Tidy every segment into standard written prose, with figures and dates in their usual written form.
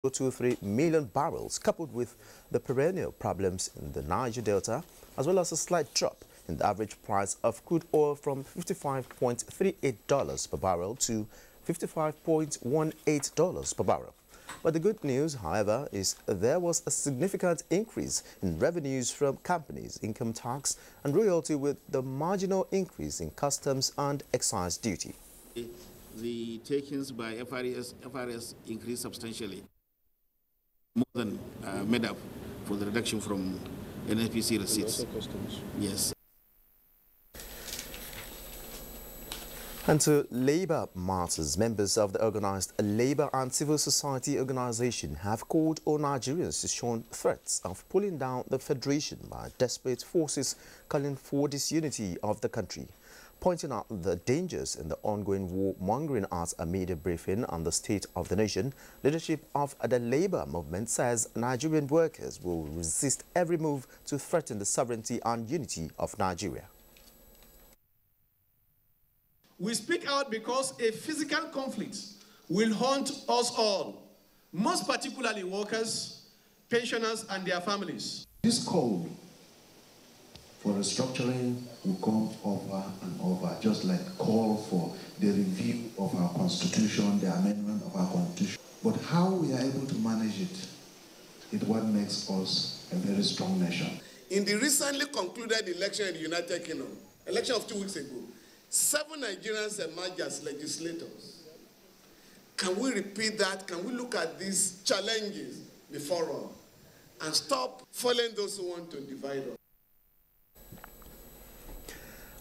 23 million barrels, coupled with the perennial problems in the Niger Delta, as well as a slight drop in the average price of crude oil from $55.38 per barrel to $55.18 per barrel. But the good news, however, is there was a significant increase in revenues from companies, income tax and royalty, with the marginal increase in customs and excise duty. The takings by FRS increased substantially, more than made up for the reduction from NSPC receipts. And also customs. Yes. And to labor matters, members of the organized labor and civil society organization have called on Nigerians to shun threats of pulling down the federation by desperate forces calling for disunity of the country. Pointing out the dangers in the ongoing war-mongering at a media briefing on the state of the nation, leadership of the labor movement says Nigerian workers will resist every move to threaten the sovereignty and unity of Nigeria. We speak out because a physical conflict will haunt us all, most particularly workers, pensioners and their families. This call for restructuring will come over and over, just like call for the review of our constitution, the amendment of our constitution. But how we are able to manage it is what makes us a very strong nation. In the recently concluded election in the United Kingdom, election of 2 weeks ago, 7 Nigerians emerged as legislators. Can we repeat that? Can we look at these challenges before us and stop following those who want to divide us?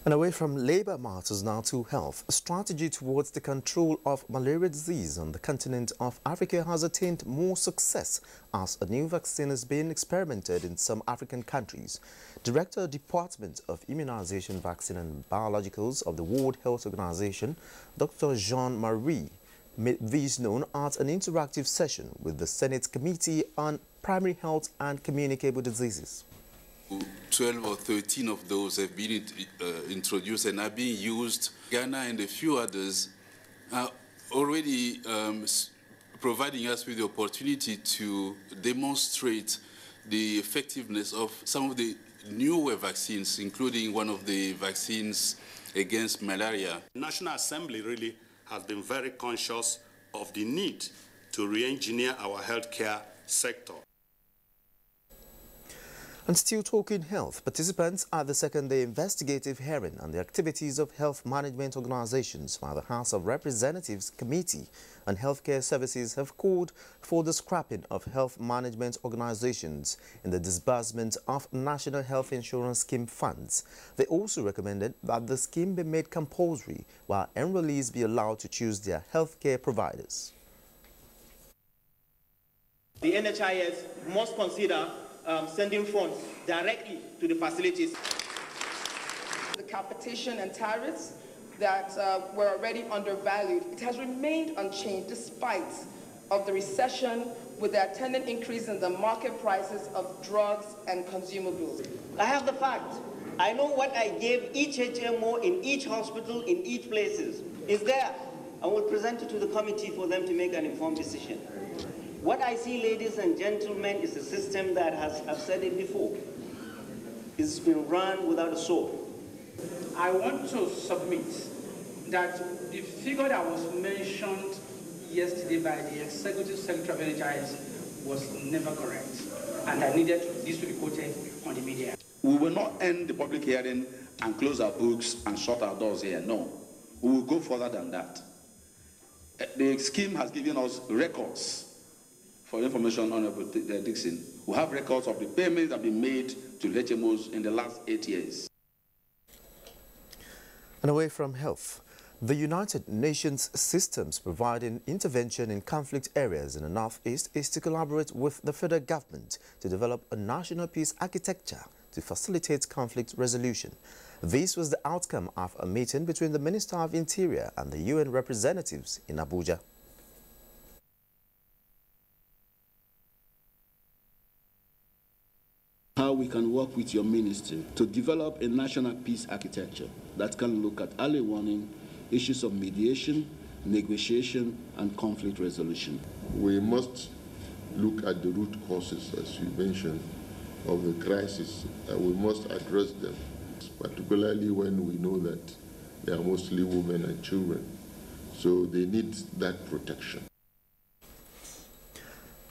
And away from labor matters now to health, a strategy towards the control of malaria disease on the continent of Africa has attained more success as a new vaccine is being experimented in some African countries. Director, Department of Immunization, Vaccine and Biologicals of the World Health Organization, Dr. Jean-Marie, made this known at an interactive session with the Senate Committee on Primary Health and Communicable Diseases. 12 or 13 of those have been introduced and are being used. Ghana and a few others are already providing us with the opportunity to demonstrate the effectiveness of some of the newer vaccines, including one of the vaccines against malaria. The National Assembly really has been very conscious of the need to re-engineer our healthcare sector. And still talking health, participants at the second-day investigative hearing on the activities of health management organizations by the House of Representatives Committee on Healthcare Services have called for the scrapping of health management organizations in the disbursement of National Health Insurance Scheme funds. They also recommended that the scheme be made compulsory while enrollees be allowed to choose their healthcare providers. The NHIS must consider sending funds directly to the facilities. The competition and tariffs that were already undervalued, it has remained unchanged despite of the recession, with the attendant increase in the market prices of drugs and consumables. I have the fact. I know what I gave each HMO in each hospital, in each places. It's there. I will present it to the committee for them to make an informed decision. What I see, ladies and gentlemen, is a system that has, I've said it before, it's been run without a soul. I want to submit that the figure that was mentioned yesterday by the Executive Secretary of NHIS was never correct, and I needed this to be quoted on the media. We will not end the public hearing and close our books and shut our doors here. No, we will go further than that. The scheme has given us records. For information, Honorable Dixon, we have records of the payments that have been made to HMOs in the last 8 years. And away from health, the United Nations systems providing intervention in conflict areas in the Northeast is to collaborate with the federal government to develop a national peace architecture to facilitate conflict resolution. This was the outcome of a meeting between the Minister of Interior and the UN representatives in Abuja. How we can work with your ministry to develop a national peace architecture that can look at early warning, issues of mediation, negotiation, and conflict resolution. We must look at the root causes, as you mentioned, of the crisis. We must address them, particularly when we know that they are mostly women and children. So they need that protection.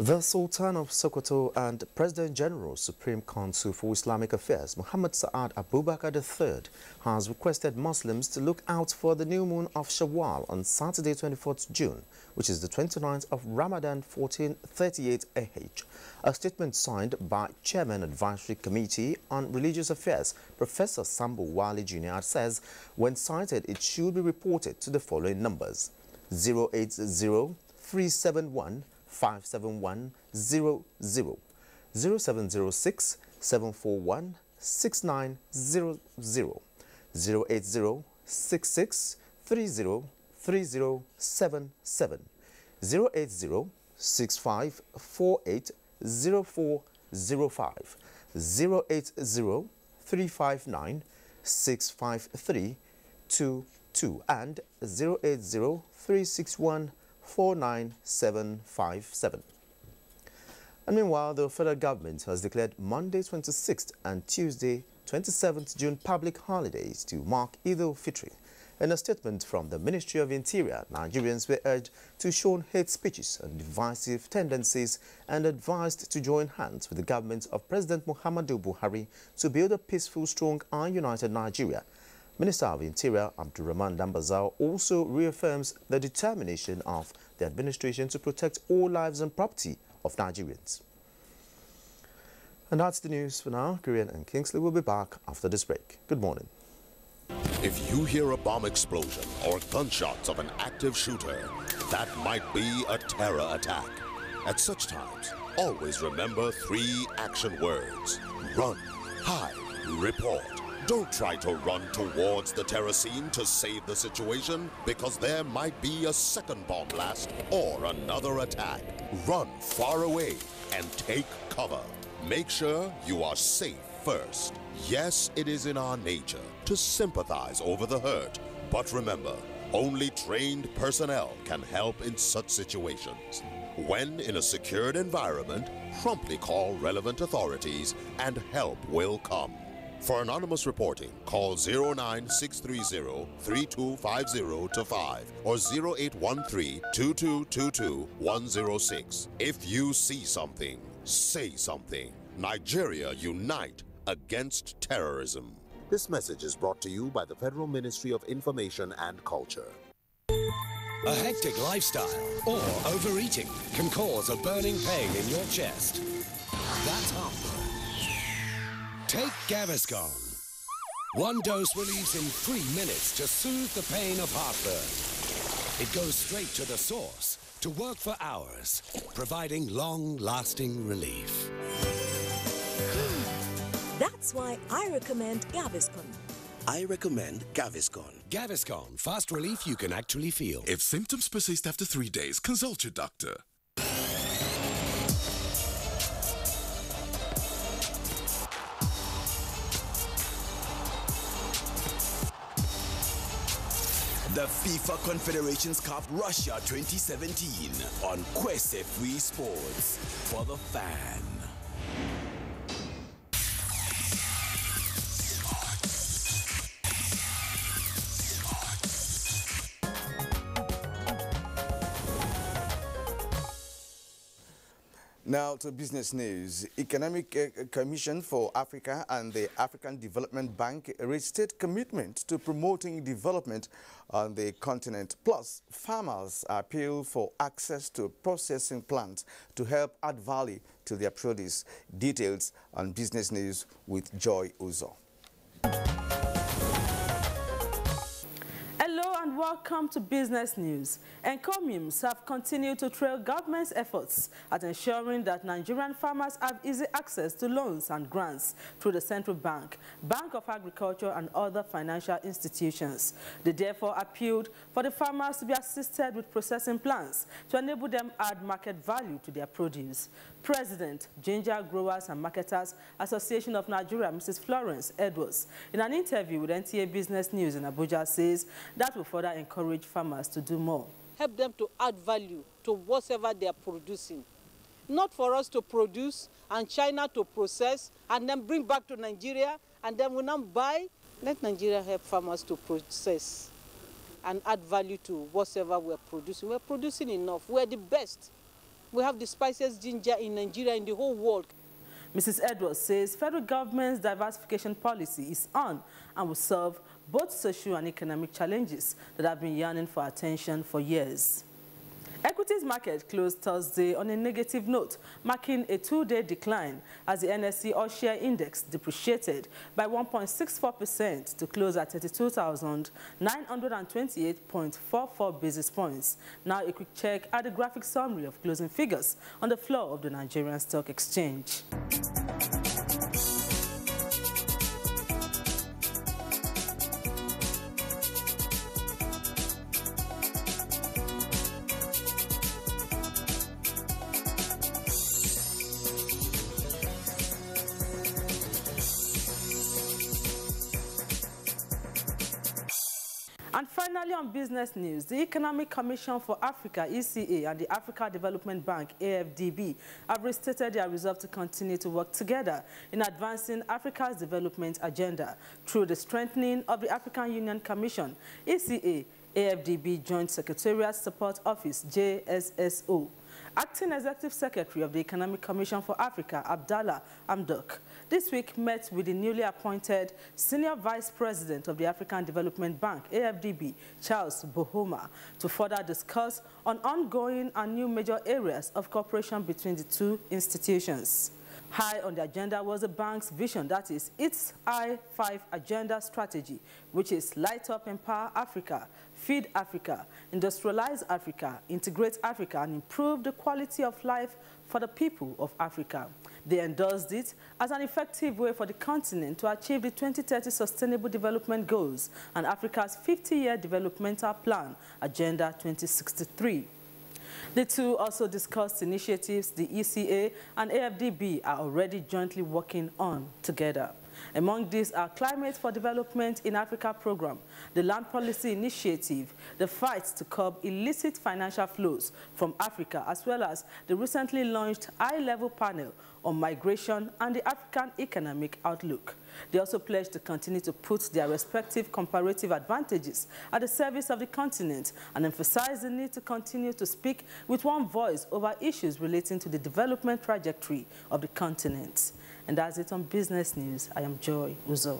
The Sultan of Sokoto and President General Supreme Council for Islamic Affairs, Muhammad Sa'ad Abubakar III, has requested Muslims to look out for the new moon of Shawwal on Saturday, 24th June, which is the 29th of Ramadan 1438 AH. A statement signed by Chairman Advisory Committee on Religious Affairs, Professor Sambo Wali Jr. says, when sighted, it should be reported to the following numbers: 080-371 57100, 0706 741 6900, 080 66 30 3077, 080 65 48 0405, 080 359 653 22, and 080 361 49757. And meanwhile, the federal government has declared Monday 26th and Tuesday 27th June public holidays to mark Eid al-Fitr. In a statement from the Ministry of Interior, Nigerians were urged to shun hate speeches and divisive tendencies and advised to join hands with the government of President Muhammadu Buhari to build a peaceful, strong and united Nigeria. Minister of Interior Abdulrahman Dambazao also reaffirms the determination of the administration to protect all lives and property of Nigerians. And that's the news for now. Korean and Kingsley will be back after this break. Good morning. If you hear a bomb explosion or gunshots of an active shooter, that might be a terror attack. At such times, always remember 3 action words: run, hide, report. Don't try to run towards the terror scene to save the situation, because there might be a second bomb blast or another attack. Run far away and take cover. Make sure you are safe first. Yes, it is in our nature to sympathize over the hurt, but remember, only trained personnel can help in such situations. When in a secured environment, promptly call relevant authorities and help will come. For anonymous reporting, call 09630-3250-5 or 0813-2222-106. If you see something, say something. Nigeria unite against terrorism. This message is brought to you by the Federal Ministry of Information and Culture. A hectic lifestyle or overeating can cause a burning pain in your chest. That's heartburn. Take Gaviscon. One dose relieves in 3 minutes to soothe the pain of heartburn. It goes straight to the source to work for hours, providing long-lasting relief. That's why I recommend Gaviscon. I recommend Gaviscon. Gaviscon, fast relief you can actually feel. If symptoms persist after 3 days, consult your doctor. The FIFA Confederations Cup Russia 2017 on Quest Free Sports for the fan. Now to business news. Economic Commission for Africa and the African Development Bank restate commitment to promoting development on the continent. Plus, farmers appeal for access to processing plants to help add value to their produce. Details on business news with Joy Uzo. Hello and welcome to Business News. Encomiums have continued to trail government's efforts at ensuring that Nigerian farmers have easy access to loans and grants through the Central Bank, Bank of Agriculture and other financial institutions. They therefore appealed for the farmers to be assisted with processing plans to enable them add market value to their produce. President, Ginger Growers and Marketers Association of Nigeria, Mrs. Florence Edwards, in an interview with NTA Business News in Abuja, says that will further encourage farmers to do more. Help them to add value to whatever they are producing. not for us to produce and China to process and then bring back to Nigeria, and then we now buy. Let Nigeria help farmers to process and add value to whatever we're producing. We're producing enough. We're the best. We have the spiciest ginger in Nigeria, in the whole world. Mrs. Edwards says federal government's diversification policy is on and will solve both social and economic challenges that have been yearning for attention for years. Equities market closed Thursday on a negative note, marking a two-day decline as the NSE All-Share Index depreciated by 1.64% to close at 32,928.44 basis points. Now a quick check at the graphic summary of closing figures on the floor of the Nigerian Stock Exchange. And finally, on business news, the Economic Commission for Africa, ECA, and the Africa Development Bank, AFDB, have restated their resolve to continue to work together in advancing Africa's development agenda through the strengthening of the African Union Commission, ECA, AFDB Joint Secretariat Support Office, JSSO. Acting Executive Secretary of the Economic Commission for Africa, Abdallah Amdok, this week met with the newly appointed Senior Vice President of the African Development Bank, AFDB, Charles Bohoma, to further discuss on ongoing and new major areas of cooperation between the two institutions. High on the agenda was the bank's vision, that is, its I-5 agenda strategy, which is Light Up, Empower Africa, Feed Africa, Industrialize Africa, Integrate Africa, and improve the quality of life for the people of Africa. They endorsed it as an effective way for the continent to achieve the 2030 Sustainable Development Goals and Africa's 50-year developmental plan, Agenda 2063. The two also discussed initiatives the ECA and AFDB are already jointly working on together. Among these are Climate for Development in Africa program, the Land Policy Initiative, the fight to curb illicit financial flows from Africa, as well as the recently launched high-level panel on migration and the African economic outlook. They also pledged to continue to put their respective comparative advantages at the service of the continent and emphasize the need to continue to speak with one voice over issues relating to the development trajectory of the continent. And that's it on Business News. I am Joy Uzo.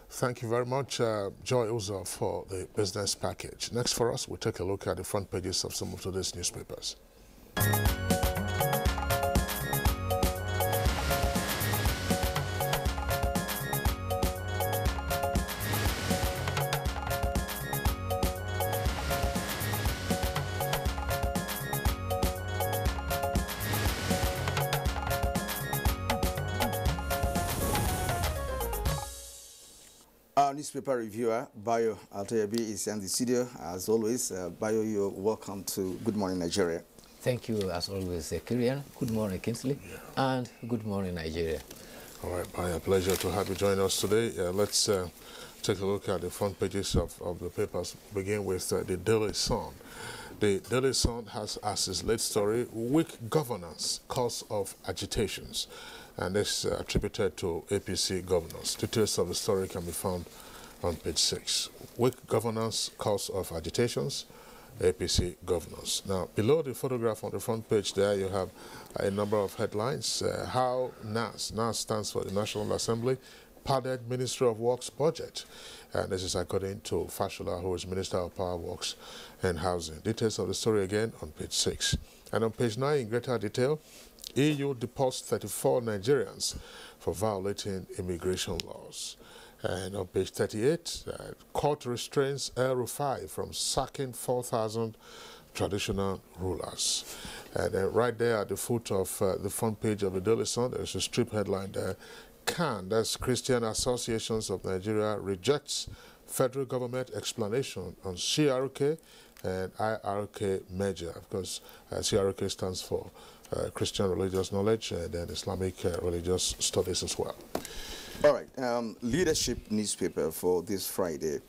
Thank you very much, Joy Uzo, for the business package. Next for us, we'll take a look at the front pages of some of today's newspapers. Our newspaper reviewer, Bayo Altoyabi, is in the studio. As always, Bayo, you're welcome to Good Morning Nigeria. Thank you, as always, Kirian. Good morning, Kingsley. And good morning, Nigeria. All right, Bayo, pleasure to have you join us today. Let's take a look at the front pages of the papers. Begin with the Daily Sun. The Daily Sun has as its lead story, weak governance, cause of agitations. And this attributed to APC governors. Details of the story can be found on page 6. Weak governance, cause of agitations, APC governors. Now, below the photograph on the front page there, you have a number of headlines. How NAS stands for the National Assembly, padded Ministry of Works budget. And this is according to Fashola, who is Minister of Power Works and Housing. Details of the story again on page 6. And on page 9, in greater detail, EU deports 34 Nigerians for violating immigration laws. And on page 38, court restrains El Rufai from sacking 4,000 traditional rulers. And right there at the foot of the front page of the Daily Sun, there's a strip headline there. CAN, that's Christian Associations of Nigeria, rejects federal government explanation on CRK and IRK merger. Of course, CRK stands for Christian Religious Knowledge and then Islamic Religious Studies as well. All right, leadership newspaper for this Friday.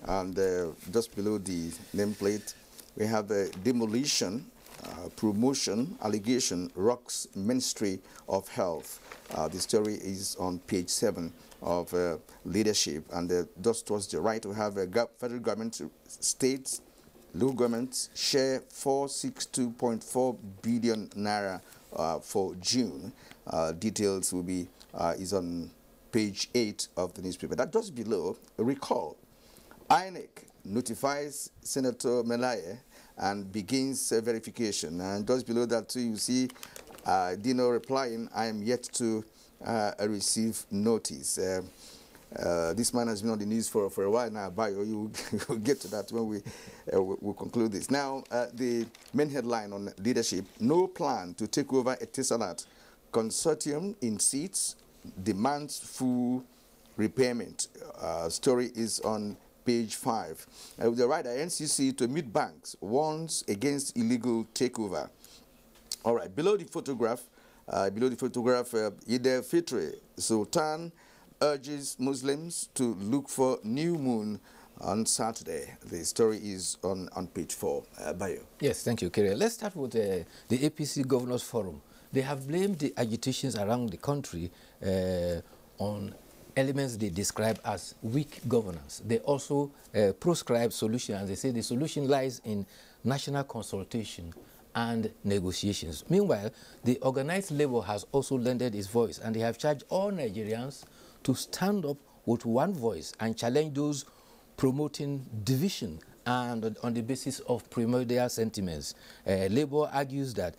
And just below the nameplate, We have demolition, promotion, allegation, rocks Ministry of Health. The story is on page 7 of leadership. And just towards the right, we have federal government, states, local governments share 462.4 billion naira for June. Details will be is on page 8 of the newspaper. That just below, recall, INEC notifies Senator Melaye and begins verification. And just below that too, you see Dino replying, I am yet to receive notice. This man has been on the news for a while now. Bayo, you will get to that when we'll conclude this. Now, the main headline on leadership, no plan to take over a Etisalat consortium in seats, demands full repayment. Story is on page 5. The right, NCC to meet banks, warns against illegal takeover. All right, below the photograph, Eid al-Fitr, Sultan urges Muslims to look for new moon on Saturday. The story is on page 4. Bayo. Yes, thank you, Kerry. Let's start with the APC Governors Forum. They have blamed the agitations around the country on elements they describe as weak governance. They also proscribe solutions, and they say the solution lies in national consultation and negotiations. Meanwhile, the organized labor has also lended its voice, and they have charged all Nigerians to stand up with one voice and challenge those promoting division and on the basis of primordial sentiments. Labor argues that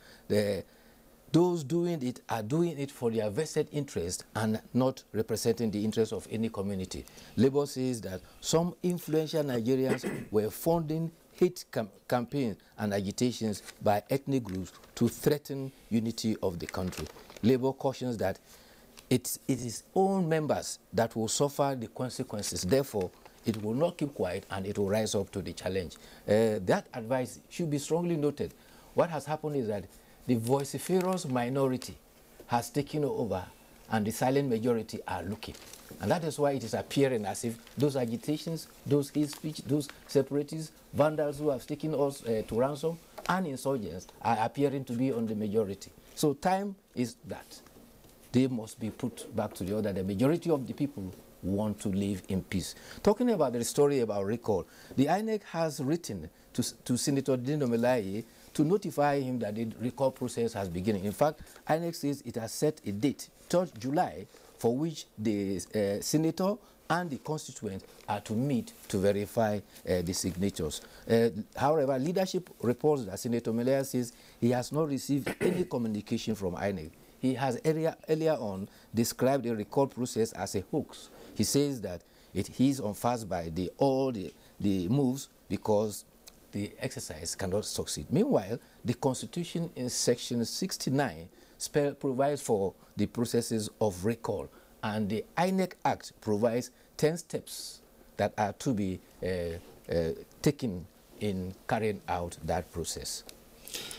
those doing it are doing it for their vested interest and not representing the interest of any community. Labour says that some influential Nigerians were funding hate campaigns and agitations by ethnic groups to threaten unity of the country. Labour cautions that it is own members that will suffer the consequences. Therefore, it will not keep quiet and it will rise up to the challenge. That advice should be strongly noted. What has happened is that the vociferous minority has taken over and the silent majority are looking. And that is why it is appearing as if those agitations, those hate speech, those separatists, vandals who have taken us to ransom, and insurgents are appearing to be on the majority. So time is that. They must be put back to the order. The majority of the people want to live in peace. Talking about the story about recall, the INEC has written to Senator Dino Melaye to notify him that the recall process has begun. In fact, INEC says it has set a date, 3rd July, for which the senator and the constituent are to meet to verify the signatures. However, leadership reports that Senator Melaye says he has not received any communication from INEC. He has earlier on described the recall process as a hoax. He says that he is unfazed by all the moves because the exercise cannot succeed. Meanwhile, the Constitution in Section 69 provides for the processes of recall, and the INEC Act provides 10 steps that are to be taken in carrying out that process.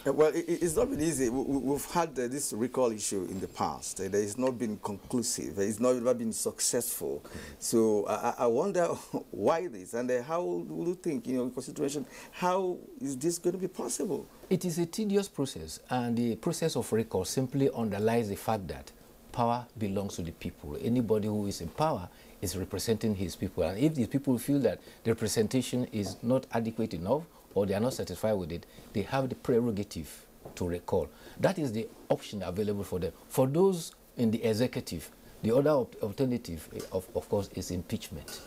Well, it's not been easy. We've had this recall issue in the past. It has not been conclusive. It's not been successful. So I wonder why this, and how do you think, in consideration, how is this going to be possible? It is a tedious process, and the process of recall simply underlies the fact that power belongs to the people. Anybody who is in power is representing his people, and if the people feel that the representation is not adequate enough, or they are not satisfied with it, they have the prerogative to recall. That is the option available for them. For those in the executive, the other alternative, of course, is impeachment.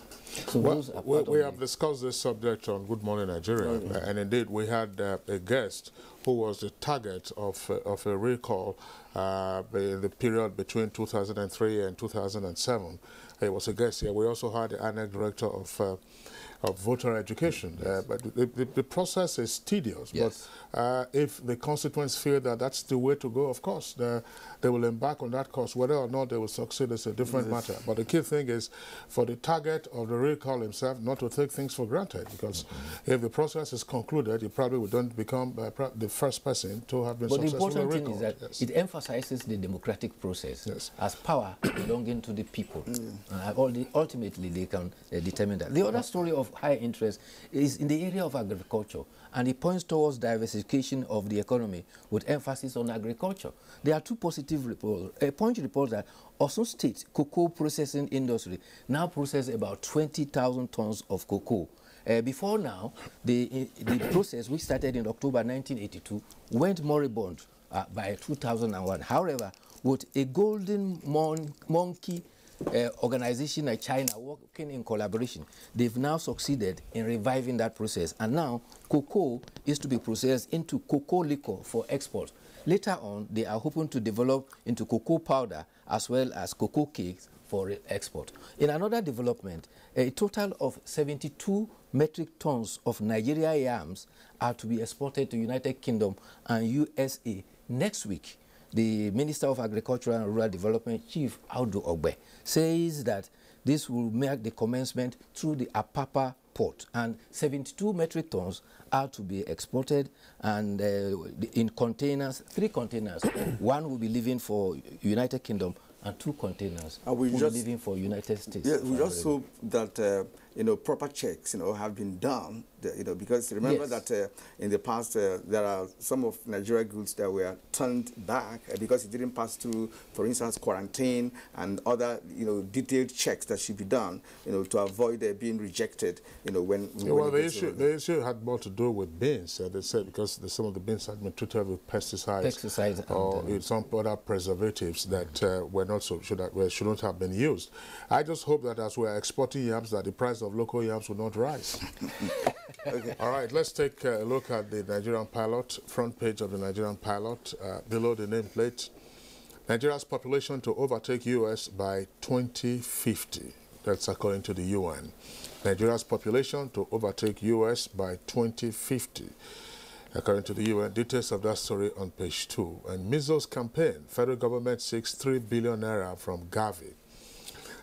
So well, we have discussed this subject on Good Morning Nigeria, and indeed we had a guest who was the target of a recall in the period between 2003 and 2007. He was a guest here. We also had the ANEC director of voter education, but the process is tedious. Yes. But if the constituents feel that that's the way to go, of course, they will embark on that course. Whether or not they will succeed is a different matter. But the key thing is for the target of the recall himself not to take things for granted, because if the process is concluded, you probably don't become the first person to have been successfully recalled. But the important thing is that it emphasizes the democratic process as power belonging to the people. Ultimately, they can determine that. The other story of of high interest is in the area of agriculture, and it points towards diversification of the economy with emphasis on agriculture. There are two positive reports. A Punch reports that Osun State cocoa processing industry now processes about 20,000 tons of cocoa. Before now, the process, which started in October 1982, went moribund by 2001. However, with a golden monkey organization like China working in collaboration, they've now succeeded in reviving that process. And now, cocoa is to be processed into cocoa liquor for export. Later on, they are hoping to develop into cocoa powder as well as cocoa cakes for export. In another development, a total of 72 metric tons of Nigeria yams are to be exported to United Kingdom and USA next week. The Minister of Agriculture and Rural Development, Chief Audu Ogbe, says that this will mark the commencement through the Apapa port, and 72 metric tons are to be exported, and in containers, 3 containers. One will be leaving for United Kingdom, and 2 containers will be leaving for United States. Yeah, we just hope that proper checks have been done. Because remember that in the past there are some of Nigeria goods that were turned back because it didn't pass through, for instance, quarantine and other detailed checks that should be done to avoid being rejected. The issue had more to do with beans. They said because some of the beans had been treated with pesticides or some other preservatives that were not shouldn't have been used. I just hope that as we are exporting yams, that the price of local yams will not rise. Okay. All right, let's take a look at the Nigerian pilot, front page of the Nigerian pilot, below the nameplate. Nigeria's population to overtake U.S. by 2050. That's according to the UN. Nigeria's population to overtake U.S. by 2050. According to the UN, details of that story on page 2. And measles campaign, federal government seeks 3 billion naira from Gavi.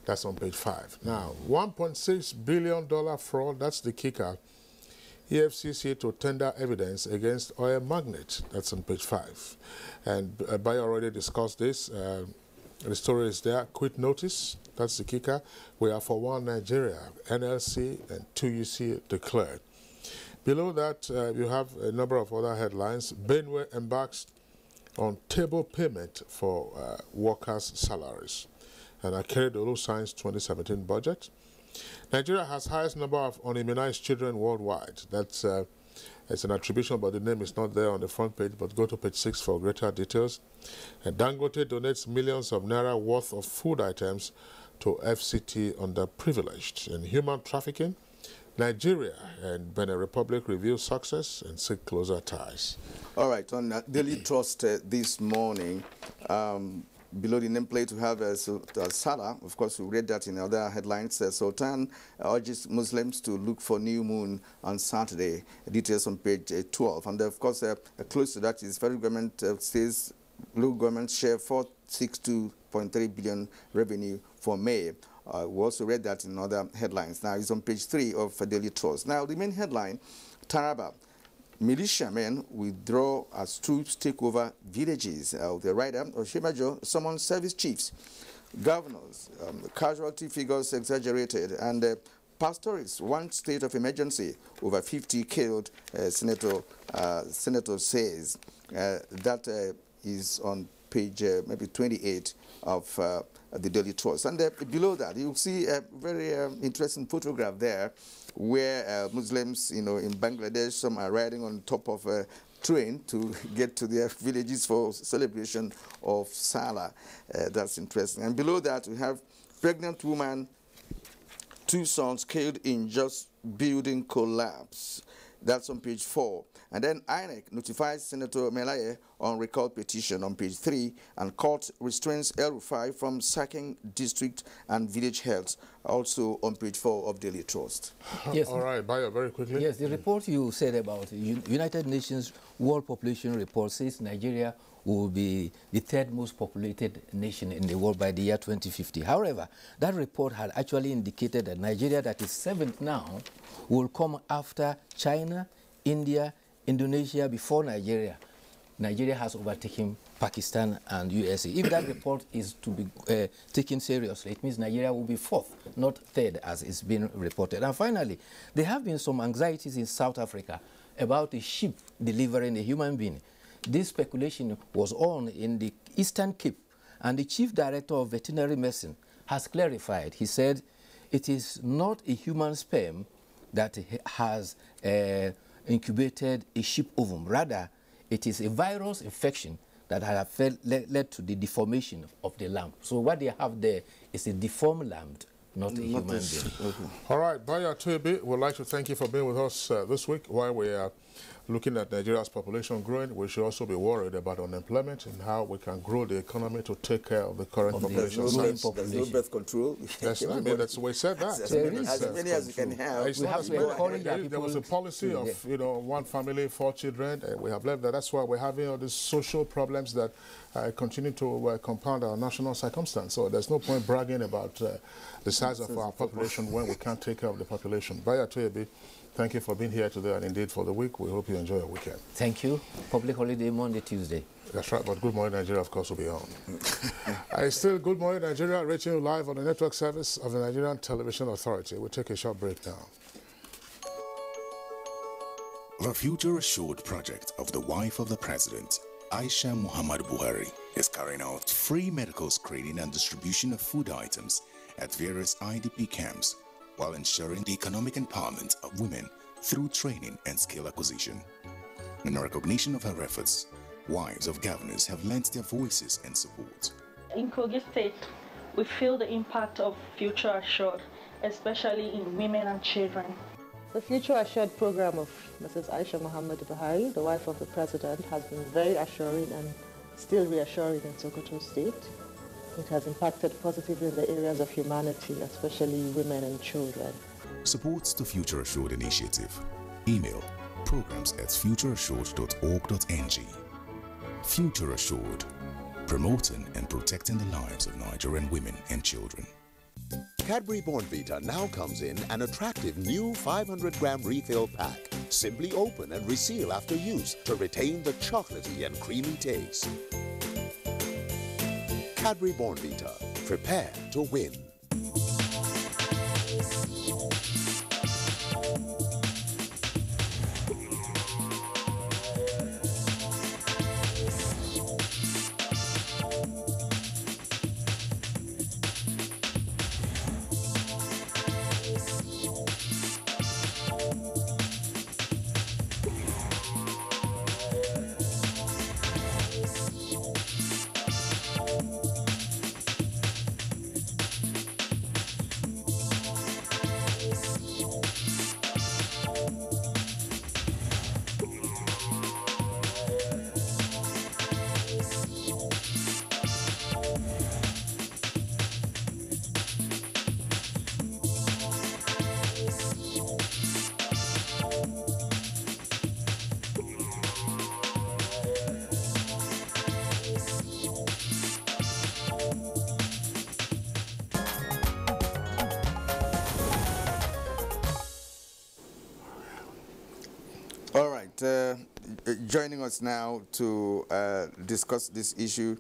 That's on page 5. Now, $1.6 billion fraud, that's the kicker. EFCC to tender evidence against oil magnate. That's on page 5. And Bayo already discussed this. The story is there. Quit notice. That's the kicker. We are for one Nigeria. NLC and 2UC declared. Below that, you have a number of other headlines. Benue embarks on table payment for workers' salaries. And Akeredolu signs 2017 budget. Nigeria has highest number of unimmunized children worldwide. That's it's an attribution, but the name is not there on the front page, but go to page 6 for greater details. And Dangote donates millions of naira worth of food items to FCT underprivileged. In human trafficking, Nigeria and Benin Republic review success and seek closer ties. All right, on Daily Trust this morning, below the nameplate, we have Salah. Of course, we read that in other headlines. Sultan urges Muslims to look for new moon on Saturday. Details on page 12. And of course, close to that is federal government says local government share 462.3 billion revenue for May. We also read that in other headlines. Now, it's on page 3 of Daily Trust. Now, the main headline, Taraba. Militiamen withdraw as troops take over villages. The writer, Oshimajo, summoned service chiefs, governors, casualty figures exaggerated, and pastorists want state of emergency. Over 50 killed, Senator says. That is on page maybe 28 of the Daily Trust. And below that, you'll see a very interesting photograph there where Muslims, in Bangladesh, some are riding on top of a train to get to their villages for celebration of Salah. That's interesting. And below that, we have pregnant woman, 2 sons killed in just building collapse. That's on page 4. And then INEC notifies Senator Melaye on recall petition on page 3, and court restrains El-Rufai from sacking district and village health, also on page 4 of Daily Trust. Yes. All right, Bayo, very quickly. Yes, the report you said about United Nations World Population Report says Nigeria will be the 3rd most populated nation in the world by the year 2050. However, that report had actually indicated that Nigeria, that is 7th now, will come after China, India, Indonesia before Nigeria. Nigeria has overtaken Pakistan and USA. If that report is to be taken seriously, it means Nigeria will be fourth, not third, as it's been reported. And finally, there have been some anxieties in South Africa about a ship delivering a human being. This speculation was on in the Eastern Cape, and the Chief Director of Veterinary Medicine has clarified. He said it is not a human sperm that has incubated a sheep ovum. Rather, it is a virus infection that has led to the deformation of the lamb. So what they have there is a deformed lamb, not a human being. All right, Baya Tuebi, we'd like to thank you for being with us this week. While we are looking at Nigeria's population growing, we should also be worried about unemployment and how we can grow the economy to take care of the current population size. There's no birth control. That's, I mean, that's the way said that. As many as you can have. It's not there was a policy of, you know, one family, 4 children, and we have left that. That's why we're having all these social problems that continue to compound our national circumstance. So there's no point bragging about the size of our population when we can't take care of the population. Baya Tuebi, thank you for being here today and indeed for the week. We hope you enjoy your weekend. Thank you. Public holiday Monday, Tuesday. That's right, but Good Morning Nigeria, of course, will be on. Still Good Morning Nigeria, reaching you live on the network service of the Nigerian Television Authority. We'll take a short break now. The Future Assured project of the wife of the president, Aisha Muhammad Buhari, is carrying out free medical screening and distribution of food items at various IDP camps while ensuring the economic empowerment of women through training and skill acquisition. In recognition of her efforts, wives of governors have lent their voices and support. In Kogi State, we feel the impact of Future Assured, especially in women and children. The Future Assured program of Mrs. Aisha Muhammad Buhari, the wife of the president, has been very assuring and still reassuring in Sokoto State. It has impacted positively in the areas of humanity, especially women and children. Supports the Future Assured initiative. Email programs@futureassured.org.ng. Future Assured, promoting and protecting the lives of Nigerian women and children. Cadbury Bournvita now comes in an attractive new 500-gram refill pack. Simply open and reseal after use to retain the chocolatey and creamy taste. Cadbury Bournvita. Prepare to win. All right, joining us now to discuss this issue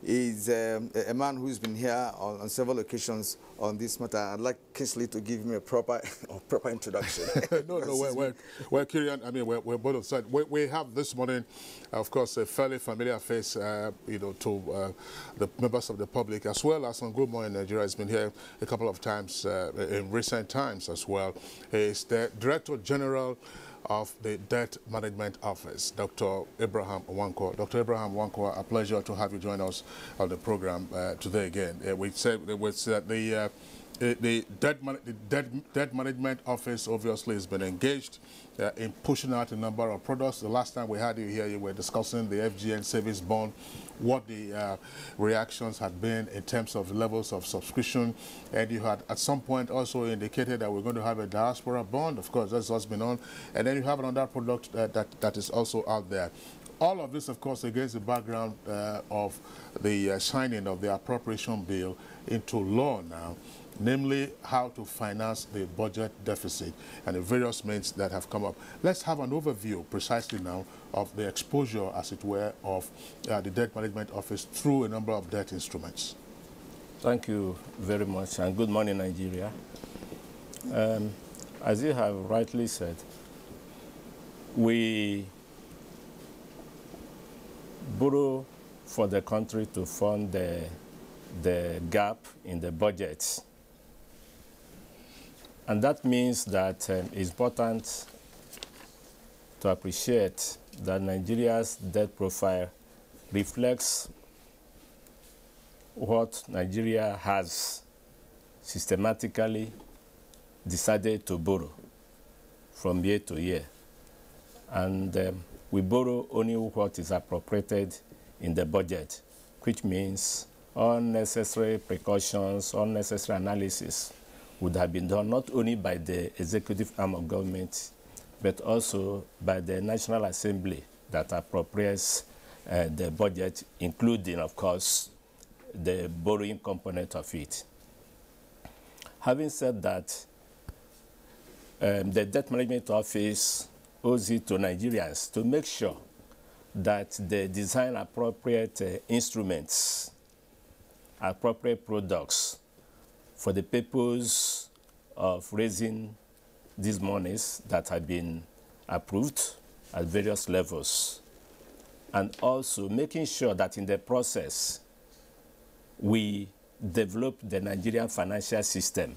is a man who's been here on several occasions on this matter. I'd like Kingsley to give me a proper introduction. No, we're Kirian. I mean, we're both of sides. We have this morning, of course, a fairly familiar face, you know, to the members of the public, as well as on Good Morning Nigeria. Has been here a couple of times in recent times as well. He's the Director General of the Debt Management Office, Dr. Abraham Wankwo. Dr. Abraham Wankwo, a pleasure to have you join us on the program today again. We said that the Debt Management Office obviously has been engaged in pushing out a number of products. The last time we had you here, you were discussing the FGN savings bond, what the reactions had been in terms of levels of subscription, and you had at some point also indicated that we're going to have a diaspora bond. Of course, that's what's been on. And then you have another product that is also out there. All of this, of course, against the background of the signing of the appropriation bill into law now. namely how to finance the budget deficit and the various means that have come up. Let's have an overview precisely now of the exposure, as it were, of the Debt Management Office through a number of debt instruments. Thank you very much, and good morning, Nigeria. As you have rightly said, we borrow for the country to fund the gap in the budget. And that means that it's important to appreciate that Nigeria's debt profile reflects what Nigeria has systematically decided to borrow from year to year. And we borrow only what is appropriated in the budget, which means unnecessary precautions, unnecessary analysis would have been done not only by the executive arm of government, but also by the National Assembly that appropriates the budget, including, of course, the borrowing component of it. Having said that, the Debt Management Office owes it to Nigerians to make sure that they design appropriate instruments, appropriate products for the purpose of raising these monies that have been approved at various levels, and also making sure that in the process we develop the Nigerian financial system,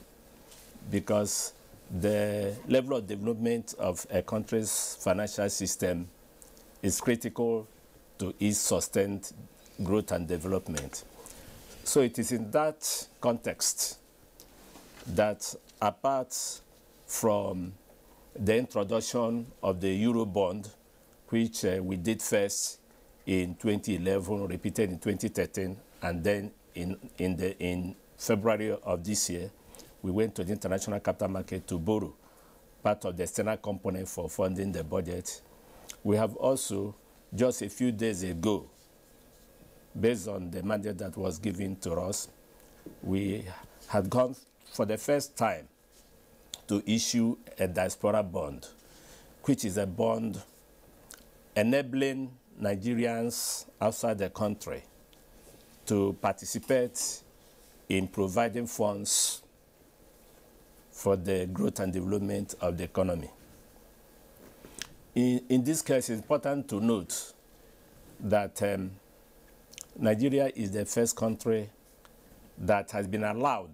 because the level of development of a country's financial system is critical to its sustained growth and development. So it is in that context that, apart from the introduction of the Eurobond, which we did first in 2011, repeated in 2013, and then in February of this year, we went to the international capital market to borrow part of the external component for funding the budget. We have also, just a few days ago, based on the mandate that was given to us, we had gone for the first time to issue a diaspora bond, which is a bond enabling Nigerians outside the country to participate in providing funds for the growth and development of the economy. In this case, it's important to note that Nigeria is the first country that has been allowed,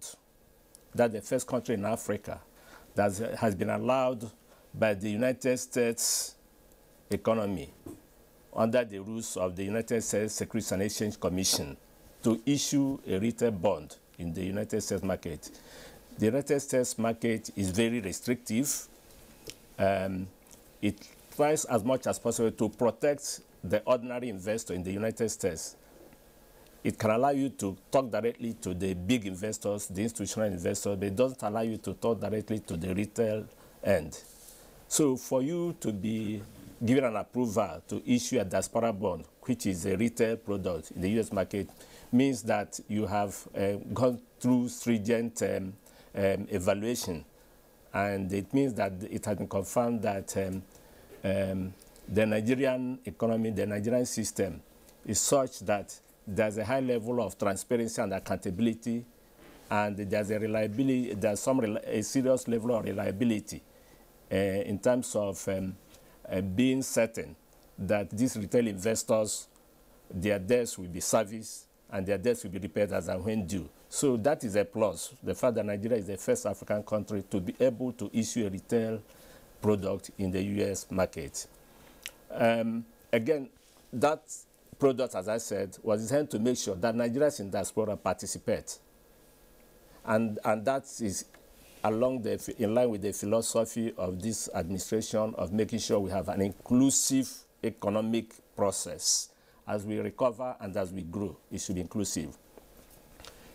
that's the first country in Africa that has been allowed by the United States economy under the rules of the United States Securities and Exchange Commission to issue a retail bond in the United States market. The United States market is very restrictive. It tries as much as possible to protect the ordinary investor in the United States. It can allow you to talk directly to the big investors, the institutional investors, but it doesn't allow you to talk directly to the retail end. So for you to be given an approval to issue a diaspora bond, which is a retail product in the U.S. market, means that you have gone through stringent evaluation. And it means that it has been confirmed that the Nigerian economy, the Nigerian system is such that there's a high level of transparency and accountability, and there's a reliability, there's a serious level of reliability in terms of being certain that these retail investors, their debts will be serviced and their debts will be repaid as and when due. So that is a plus, the fact that Nigeria is the first African country to be able to issue a retail product in the U.S. market. Again, that product, as I said, was designed to make sure that Nigerians in diaspora participate. And that is in line with the philosophy of this administration of making sure we have an inclusive economic process. As we recover and as we grow, it should be inclusive.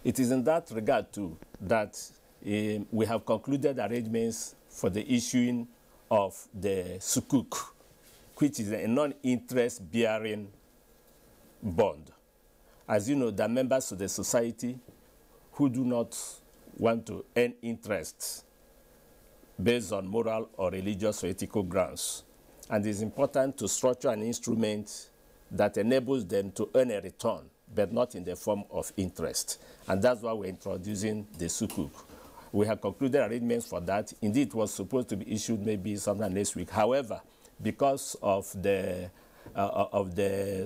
It is in that regard, too, that we have concluded arrangements for the issuing of the Sukuk, which is a non-interest bearing bond. As you know, there are members of the society who do not want to earn interest based on moral or religious or ethical grounds. And it's important to structure an instrument that enables them to earn a return, but not in the form of interest. And that's why we're introducing the sukuk. We have concluded arrangements for that. Indeed, it was supposed to be issued maybe sometime next week. However, because of the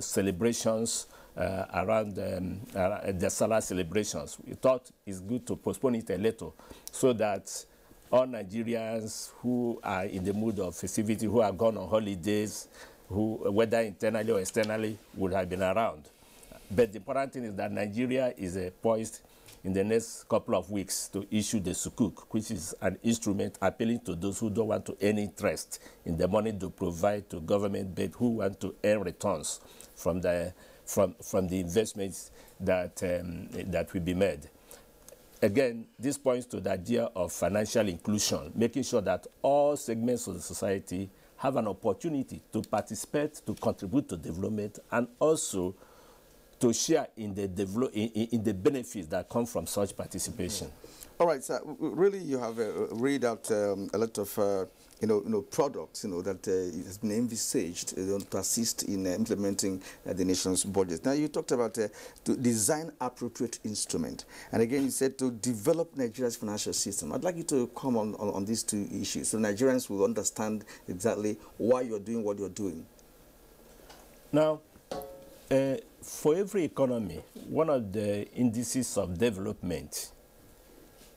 celebrations around the Salah celebrations, we thought it's good to postpone it a little so that all Nigerians who are in the mood of festivity, who are gone on holidays, who, whether internally or externally, would have been around. But the important thing is that Nigeria is poised in the next couple of weeks to issue the sukuk, which is an instrument appealing to those who don't want to earn interest in the money to provide to government, but who want to earn returns from the investments that will be made. Again, this points to the idea of financial inclusion, making sure that all segments of the society have an opportunity to participate, to contribute to development, and also to share in the benefits that come from such participation. All right, sir. Really, you have read out a lot of products that has been envisaged to assist in implementing the nation's budget. Now, you talked about to design appropriate instrument, and again, you said to develop Nigeria's financial system. I'd like you to come on these two issues so Nigerians will understand exactly why you're doing what you're doing. Now, for every economy, one of the indices of development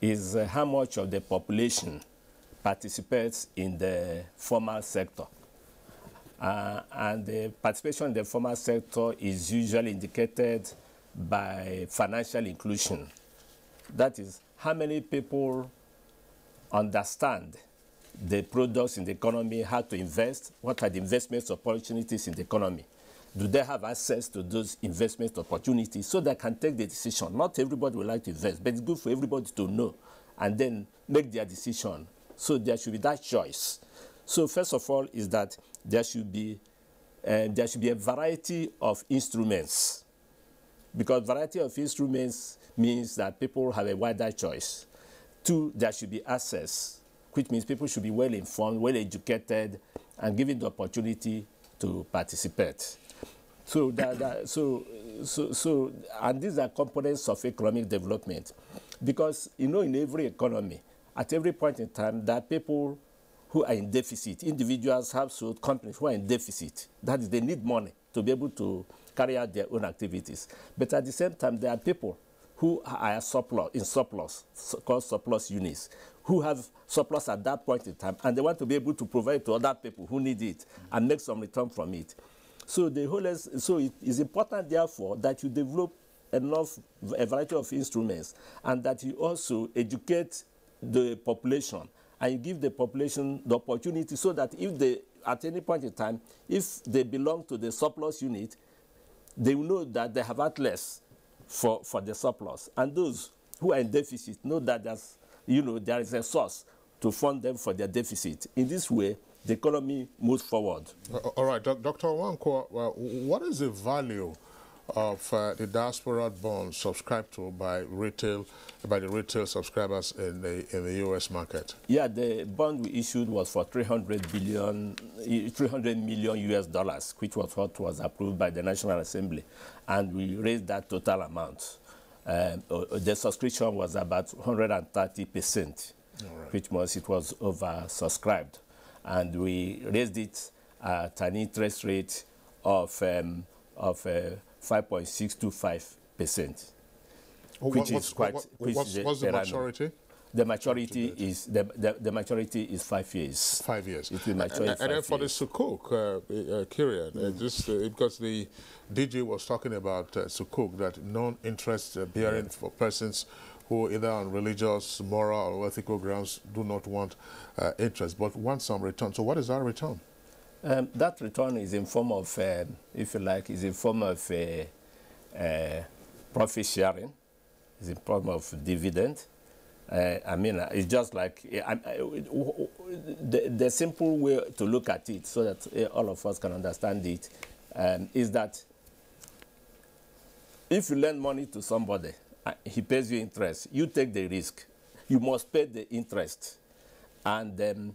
is how much of the population participates in the formal sector. And the participation in the formal sector is usually indicated by financial inclusion. That is, how many people understand the products in the economy, how to invest, what are the investment opportunities in the economy. Do they have access to those investment opportunities so they can take the decision? Not everybody would like to invest, but it's good for everybody to know and then make their decision. So there should be that choice. So first of all is that there should be a variety of instruments, because variety of instruments means that people have a wider choice. Two, there should be access, which means people should be well informed, well educated, and given the opportunity to participate. So, and these are components of economic development, because in every economy, at every point in time, there are people who are in deficit. Individuals, households, companies who are in deficit. That is, they need money to be able to carry out their own activities. But at the same time, there are people who are in surplus, called surplus units, who have surplus at that point in time, and they want to be able to provide to other people who need it and make some return from it. So it is important, therefore, that you develop a variety of instruments, and that you also educate the population, and you give the population the opportunity so that if they, at any point in time, if they belong to the surplus unit, they will know that they have outlets for the surplus. And those who are in deficit know that there is a source to fund them for their deficit. In this way, the economy moves forward. All right, Dr. Nwankwo, what is the value of the diaspora bonds subscribed to by the retail subscribers in the U.S. market? Yeah, the bond we issued was for $300 million US dollars, which was what was approved by the National Assembly, and we raised that total amount. The subscription was about 130%, which means it was oversubscribed, and we raised it at an interest rate of 5.625%, which is quite. What's the maturity? The maturity is the maturity is 5 years. 5 years. It will mature in 5 years. And then for the sukuk, Kirian, because the DG was talking about sukuk, that non-interest bearing for persons who either on religious, moral, or ethical grounds do not want interest, but want some return. So what is that return? That return is in form of, if you like, is in form of profit sharing, is in form of dividend. It's just like, the simple way to look at it so that all of us can understand it is that if you lend money to somebody, he pays you interest, you take the risk you must pay the interest, and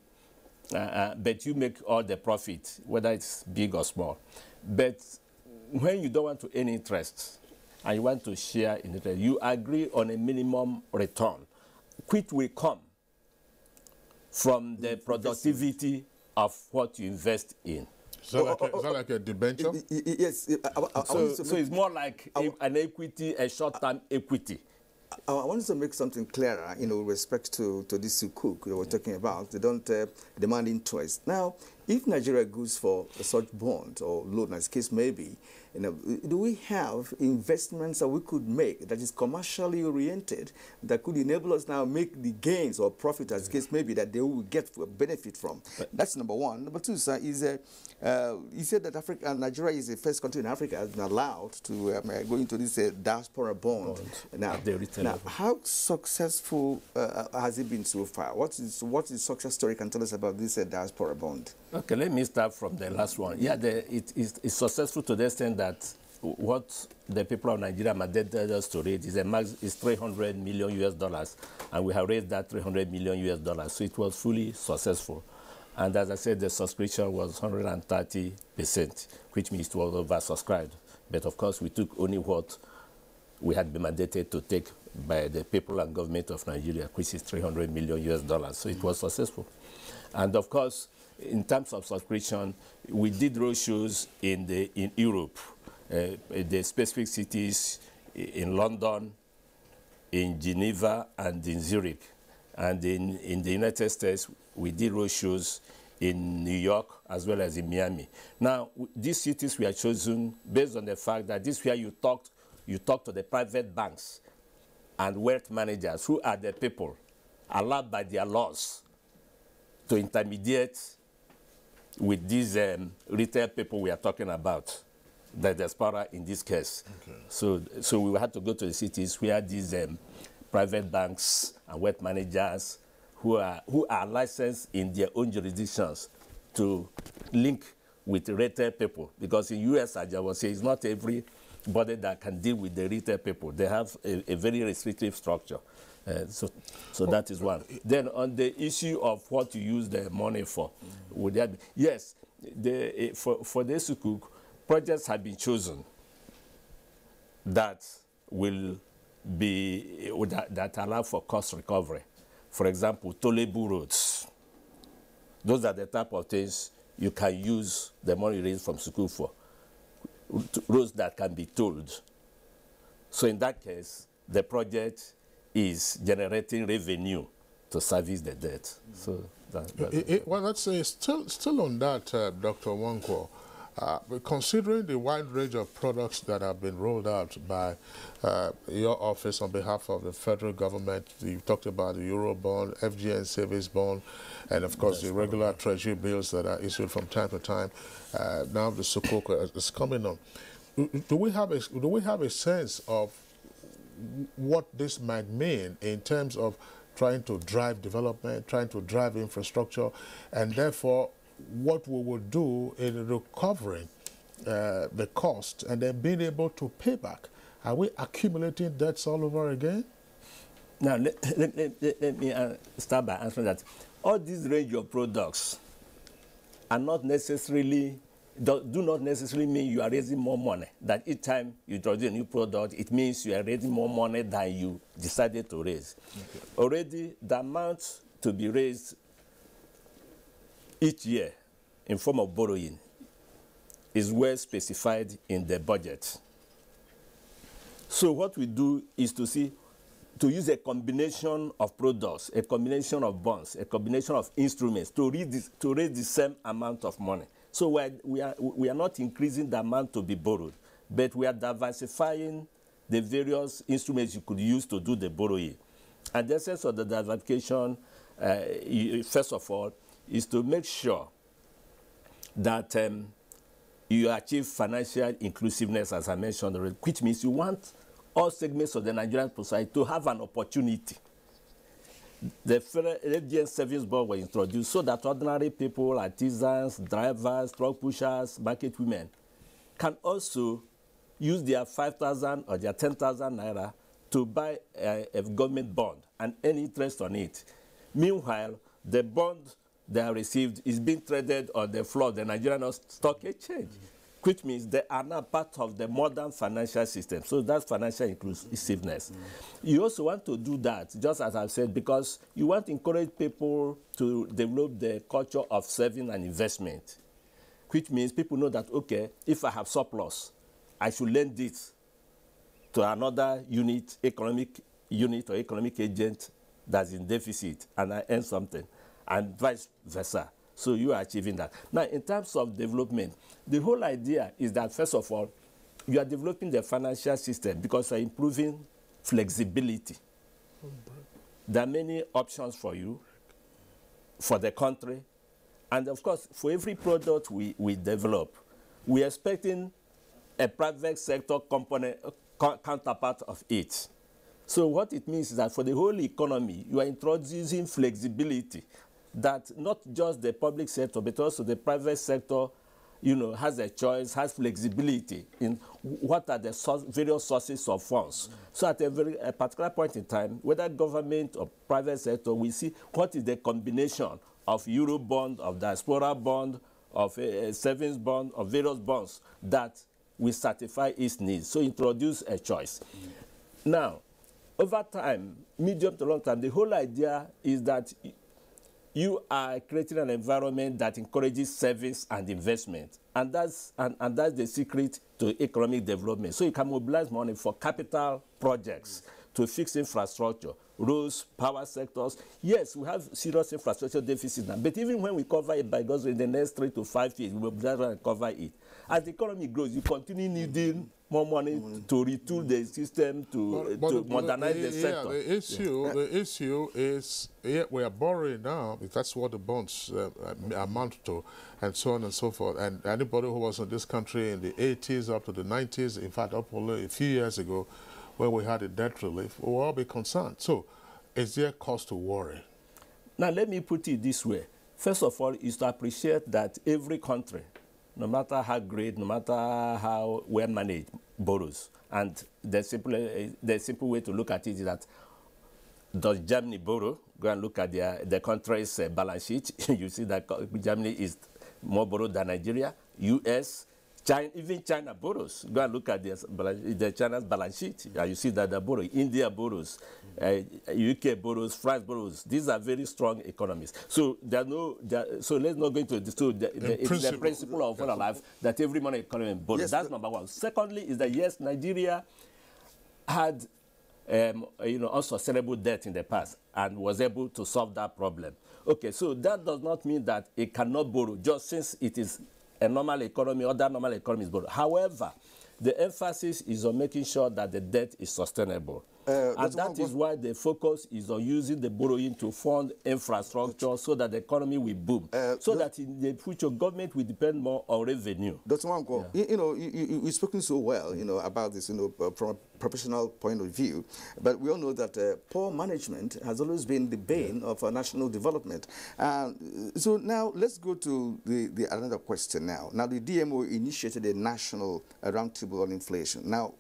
but you make all the profit, whether it's big or small. But when you don't want to earn interest and you want to share in it, you agree on a minimum return, which will come from the productivity of what you invest in. Is that like a debenture? Yes. So it's more like an equity, a short-term equity. I wanted to make something clearer, with respect to this sukuk that we're talking about. They don't demand interest. Now, if Nigeria goes for such bond or loan, as case may be, do we have investments that we could make that is commercially oriented that could enable us now make the gains or profit, as case may be, that they will get benefit from? That's number one. Number two, sir, is you said that Nigeria is the first country in Africa has been allowed to go into this diaspora bond. Now, how successful has it been so far? What is the success story you can tell us about this diaspora bond? Okay, let me start from the last one. Yeah, it's successful to the extent that what the people of Nigeria mandated us to raise is $300 million US, and we have raised that $300 million US. So it was fully successful. And as I said, the subscription was 130%, which means it was oversubscribed. But of course, we took only what we had been mandated to take by the people and government of Nigeria, which is $300 million US. So it was successful. And of course, in terms of subscription, we did roadshows in Europe, the specific cities in London, in Geneva, and in Zurich. And in the United States, we did roadshows in New York as well as in Miami. Now, these cities were chosen based on the fact that this is where you talk to the private banks and wealth managers, who are the people allowed by their laws to intermediate with these retail people we are talking about, the diaspora in this case. Okay. So we had to go to the cities where these private banks and wealth managers who are licensed in their own jurisdictions to link with retail people. Because in U.S., as I was saying, it's not everybody that can deal with the retail people. They have a very restrictive structure. So that is one. Then on the issue of what you use the money for, would that be? Yes, for the sukuk, projects have been chosen that will be that allow for cost recovery. For example, tollable roads. Those are the type of things you can use the money raised from sukuk for. Roads that can be tolled. So in that case, the project is generating revenue to service the debt. So well, let's say still on that, Dr. Wankwo, considering the wide range of products that have been rolled out by your office on behalf of the federal government, you talked about the Euro bond, FGN savings bond, and of course the regular treasury bills that are issued from time to time. Now the sukuk is coming on. Do we have a sense of what this might mean in terms of trying to drive development, trying to drive infrastructure, and therefore what we will do in recovering the cost and then being able to pay back? Are we accumulating debts all over again? Now, let me start by answering that. All these range of products are not necessarily, do not necessarily mean you are raising more money. That each time you introduce a new product, it means you are raising more money than you decided to raise. Okay. Already, the amount to be raised each year in form of borrowing is well specified in the budget. So what we do is to use a combination of products, a combination of bonds, a combination of instruments to raise the same amount of money. So we are not increasing the amount to be borrowed, but we are diversifying the various instruments you could use to do the borrowing. And the essence of the diversification, first of all, is to make sure that you achieve financial inclusiveness, as I mentioned already, which means you want all segments of the Nigerian society to have an opportunity. The FGN Savings Board was introduced so that ordinary people, artisans, drivers, truck pushers, market women can also use their 5,000 or their 10,000 naira to buy a government bond and earn interest on it. Meanwhile, the bond they have received is being traded on the floor of the Nigerian Stock Exchange, which means they are now part of the modern financial system. So that's financial inclusiveness. You also want to do that, just as I've said, because you want to encourage people to develop the culture of saving and investment, which means people know that, okay, if I have surplus, I should lend it to another economic unit or economic agent that's in deficit, and I earn something, and vice versa. So you are achieving that. Now, in terms of development, the whole idea is that, first of all, you are developing the financial system because you are improving flexibility. There are many options for you, for the country, and of course, for every product we develop, we are expecting a private sector component, counterpart of it. So what it means is that for the whole economy, you are introducing flexibility that not just the public sector, but also the private sector, has a choice, has flexibility in what are the various sources of funds. So at a particular point in time, whether government or private sector, we see what is the combination of Euro bond, of diaspora bond, of a savings bond, of various bonds that will satisfy its needs. So introduce a choice. Now, over time, medium to long term, the whole idea is that you are creating an environment that encourages savings and investment. And that's the secret to economic development. So you can mobilize money for capital projects, to fix infrastructure, roads, power sectors. Yes, we have serious infrastructure deficits now, but even when we cover it by God's will in the next 3 to 5 years, we will try to cover it. As the economy grows, you continue needing more money to retool the system, to modernize the sector. The issue is, we are borrowing now because that's what the bonds amount to, and so on and so forth. And anybody who was in this country in the 80s up to the 90s, in fact, up only a few years ago, when we had a debt relief, we will all be concerned. So, is there cause to worry? Now, let me put it this way. First of all, is to appreciate that every country, no matter how great, no matter how well managed, borrows. And the simple way to look at it is that, does Germany borrow? Go and look at the country's balance sheet. You see that Germany is more borrowed than Nigeria. US, China, even China borrows. Go and look at the China's balance sheet. You see that they borrow. India borrows. UK borrows. France borrows. These are very strong economies. So so let's not go into this. So it's the principle of our life that every money economy borrows. Yes, that's number one. Secondly, is that yes, Nigeria had unsustainable debt in the past and was able to solve that problem. Okay, so that does not mean that it cannot borrow just since it is a normal economy, other normal economies borrow. However, the emphasis is on making sure that the debt is sustainable. And that is why the focus is on using the borrowing to fund infrastructure so that the economy will boom. So that in the future, government will depend more on revenue. Dr. Wanko, you've spoken so well, about this, from a professional point of view. But we all know that poor management has always been the bane of national development. So now let's go to another question now. Now, the DMO initiated a national roundtable on inflation. Now,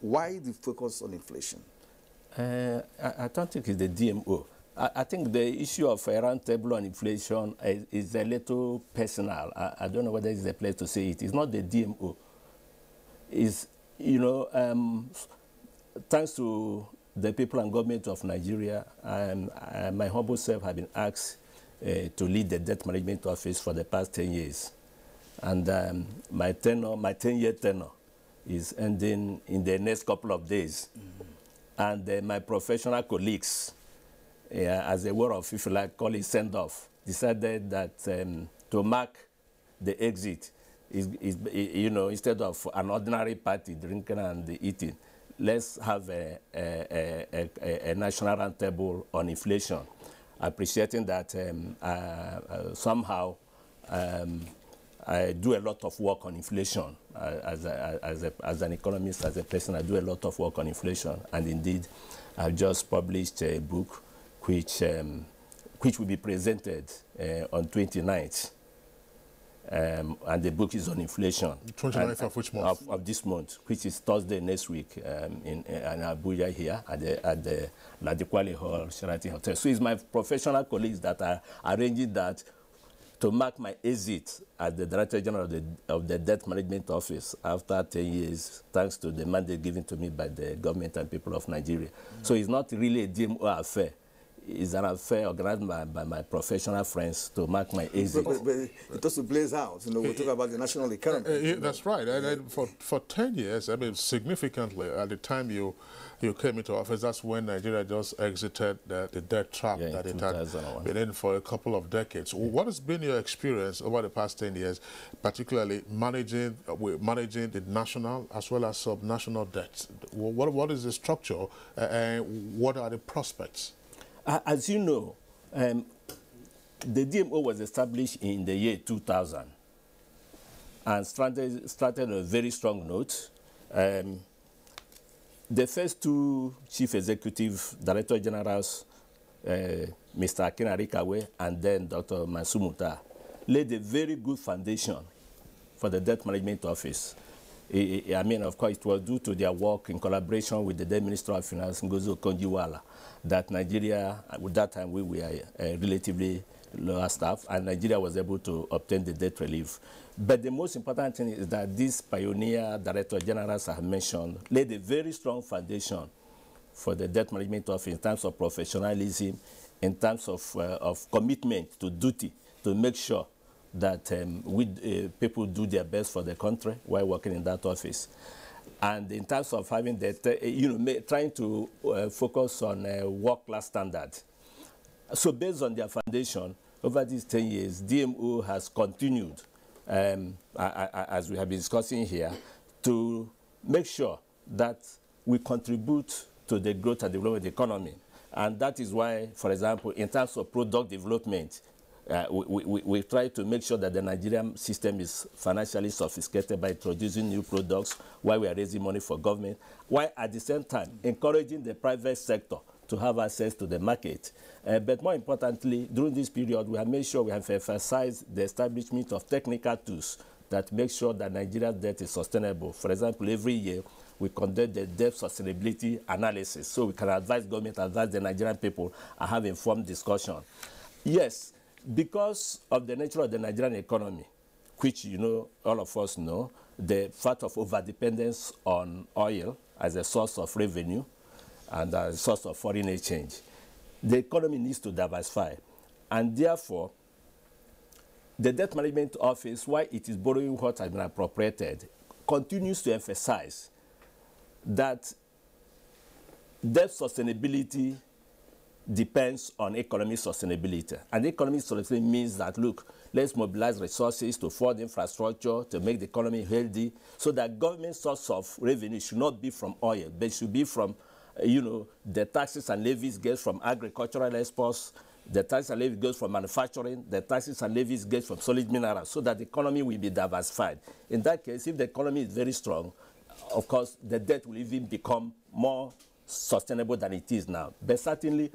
why the focus on inflation? I don't think it's the DMO. I think the issue of a roundtable on inflation is a little personal. I don't know whether it's the place to say it. It's not the DMO. It's, thanks to the people and government of Nigeria, my humble self have been asked to lead the debt management office for the past 10 years. And my 10-year tenure is ending in the next couple of days. And my professional colleagues, as a word of, if you like, call it send-off, decided that to mark the exit, instead of an ordinary party drinking and eating, let's have a national roundtable on inflation, appreciating that somehow I do a lot of work on inflation as an economist, as a person. I do a lot of work on inflation, and indeed, I've just published a book which will be presented on 29th and the book is on inflation. 29th of which month? Of this month, which is Thursday next week in Abuja here at the Ladikwali Hall, Sheraton Hotel. So it's my professional colleagues that are arranging that to mark my exit as the Director General of the Debt Management Office after 10 years, thanks to the mandate given to me by the government and people of Nigeria. So it's not really a DMO affair. It's an affair organized by my professional friends to mark my exit. But it also blaze out. You know, we talk about the national economy. That's right. And for 10 years, I mean, significantly, at the time you came into office, that's when Nigeria just exited the debt trap that it had been in for a couple of decades. What has been your experience over the past 10 years, particularly managing the national as well as subnational debts? What is the structure and what are the prospects? As you know, the DMO was established in the year 2000 and started on a very strong note. The first two chief executive director generals, Mr. Akinarikawe and then Dr. Mansumuta, laid a very good foundation for the debt management office. I mean, of course, it was due to their work in collaboration with the then Minister of Finance, Ngozi Okonjo-Iweala, that Nigeria, at that time, we were relatively lower staff, and Nigeria was able to obtain the debt relief. But the most important thing is that these pioneer director generals I have mentioned laid a very strong foundation for the debt management office in terms of professionalism, in terms of commitment to duty, to make sure that people do their best for the country while working in that office. And in terms of having that, trying to focus on work-class standards. So based on their foundation, over these 10 years, DMO has continued, as we have been discussing here, to make sure that we contribute to the growth and development of the economy. And that is why, for example, in terms of product development, we try to make sure that the Nigerian system is financially sophisticated by introducing new products while we are raising money for government, while at the same time encouraging the private sector to have access to the market. But more importantly, during this period, we have made sure we have emphasized the establishment of technical tools that make sure that Nigeria's debt is sustainable. For example, every year, we conduct the debt sustainability analysis so we can advise government, advise the Nigerian people, and have informed discussion. Yes, because of the nature of the Nigerian economy, which all of us know, the fact of overdependence on oil as a source of revenue and as a source of foreign exchange, the economy needs to diversify. And therefore, the Debt Management Office, while it is borrowing what has been appropriated, continues to emphasize that debt sustainability depends on economic sustainability. And economic sustainability means that, look, let's mobilize resources to fund infrastructure, to make the economy healthy, so that government source of revenue should not be from oil, but should be from, the taxes and levies get from agricultural exports, the taxes and levies goes from manufacturing, the taxes and levies get from solid minerals, so that the economy will be diversified. In that case, if the economy is very strong, of course, the debt will even become more sustainable than it is now. But certainly,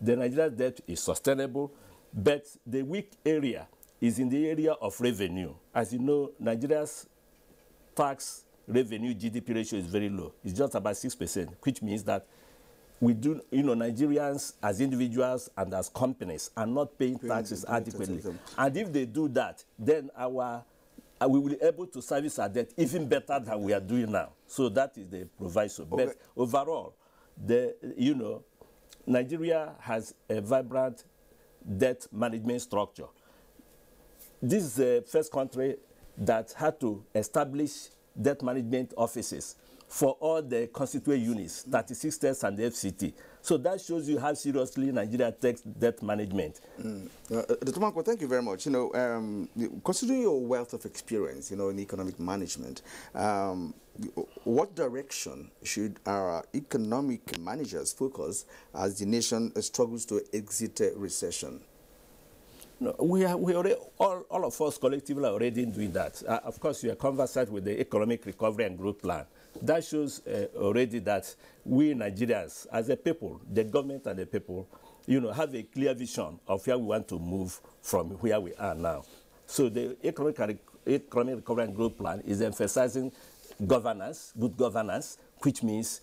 the Nigerian debt is sustainable, but the weak area is in the area of revenue. As you know, Nigeria's tax revenue GDP ratio is very low. It's just about 6%, which means that we do, Nigerians as individuals and as companies are not paying taxes adequately. And if they do that, then we will be able to service our debt even better than we are doing now. So that is the proviso. Okay. But overall, Nigeria has a vibrant debt management structure. This is the first country that had to establish debt management offices for all the constituent units, 36 states and the FCT. So that shows you how seriously Nigeria takes debt management. Dr. Manko, thank you very much. Considering your wealth of experience, in economic management, what direction should our economic managers focus as the nation struggles to exit a recession? No, we already, all of us collectively are already doing that. Of course, you are conversant with the Economic Recovery and Growth Plan. That shows already that we Nigerians, as a people, the government and the people, have a clear vision of where we want to move from where we are now. So the economic recovery and growth plan is emphasizing governance, good governance, which means